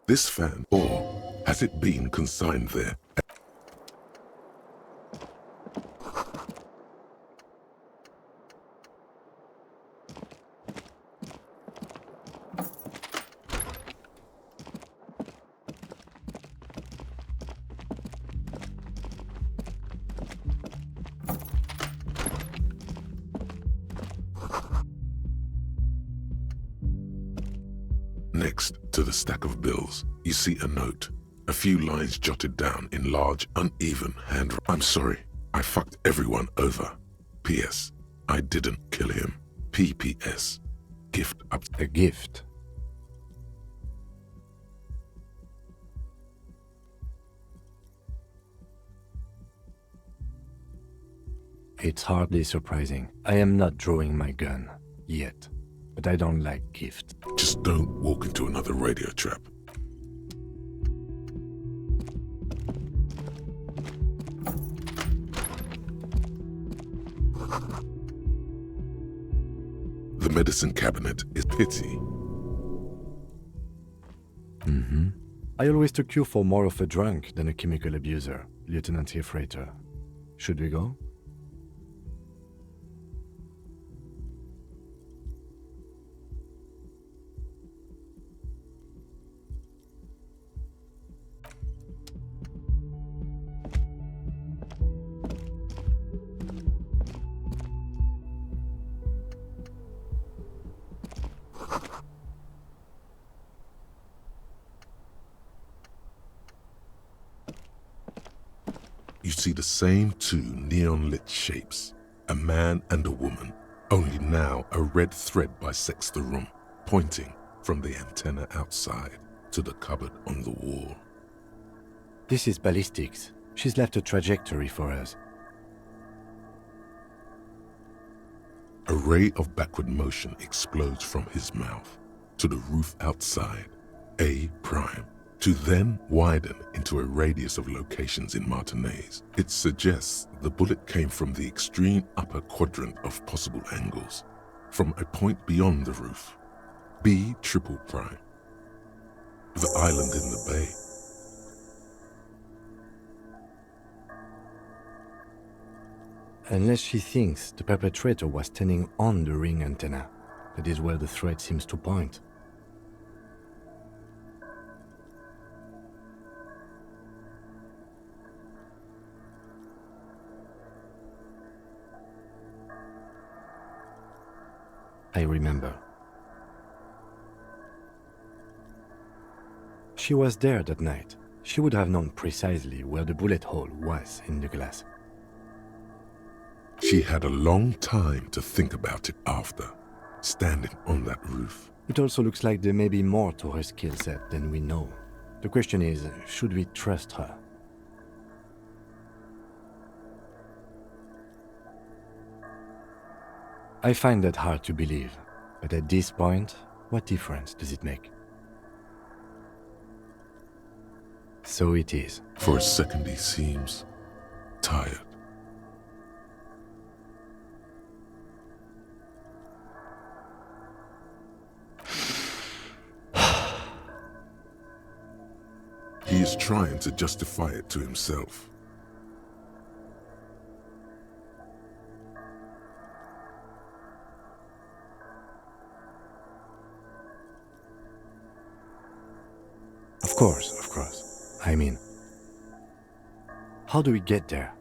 This fan, or has it been consigned there? Next to the stack of bills, you see a note. A few lines jotted down in large, uneven handwriting. I'm sorry, I fucked everyone over. P.S. I didn't kill him. P.P.S. Gift up. A gift? It's hardly surprising. I am not drawing my gun. Yet. But I don't like gifts. Just don't walk into another radio trap. The medicine cabinet is pity. I always took you for more of a drunk than a chemical abuser, Lieutenant Hefreiter. Should we go? You see the same two neon-lit shapes, a man and a woman, only now a red thread bisects the room, pointing from the antenna outside to the cupboard on the wall. This is ballistics. She's left a trajectory for us. A ray of backward motion explodes from his mouth to the roof outside, A prime, to then widen into a radius of locations in Martinez. It suggests the bullet came from the extreme upper quadrant of possible angles, from a point beyond the roof, B triple prime, the island in the bay. Unless she thinks the perpetrator was standing on the ring antenna. That is where the thread seems to point. I remember. She was there that night. She would have known precisely where the bullet hole was in the glass. She had a long time to think about it after, standing on that roof. It also looks like there may be more to her skill set than we know. The question is, should we trust her? I find that hard to believe, but at this point, what difference does it make? So it is. For a second he seems tired. He is trying to justify it to himself. Of course. I mean, how do we get there?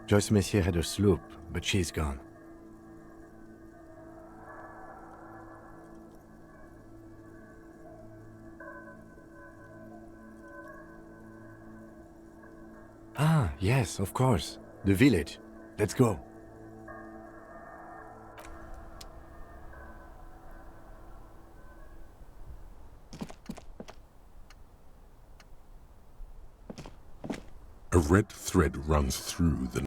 Joyce Messier had a sloop, but she's gone. Ah, yes, of course. The village. Let's go. A red thread runs through the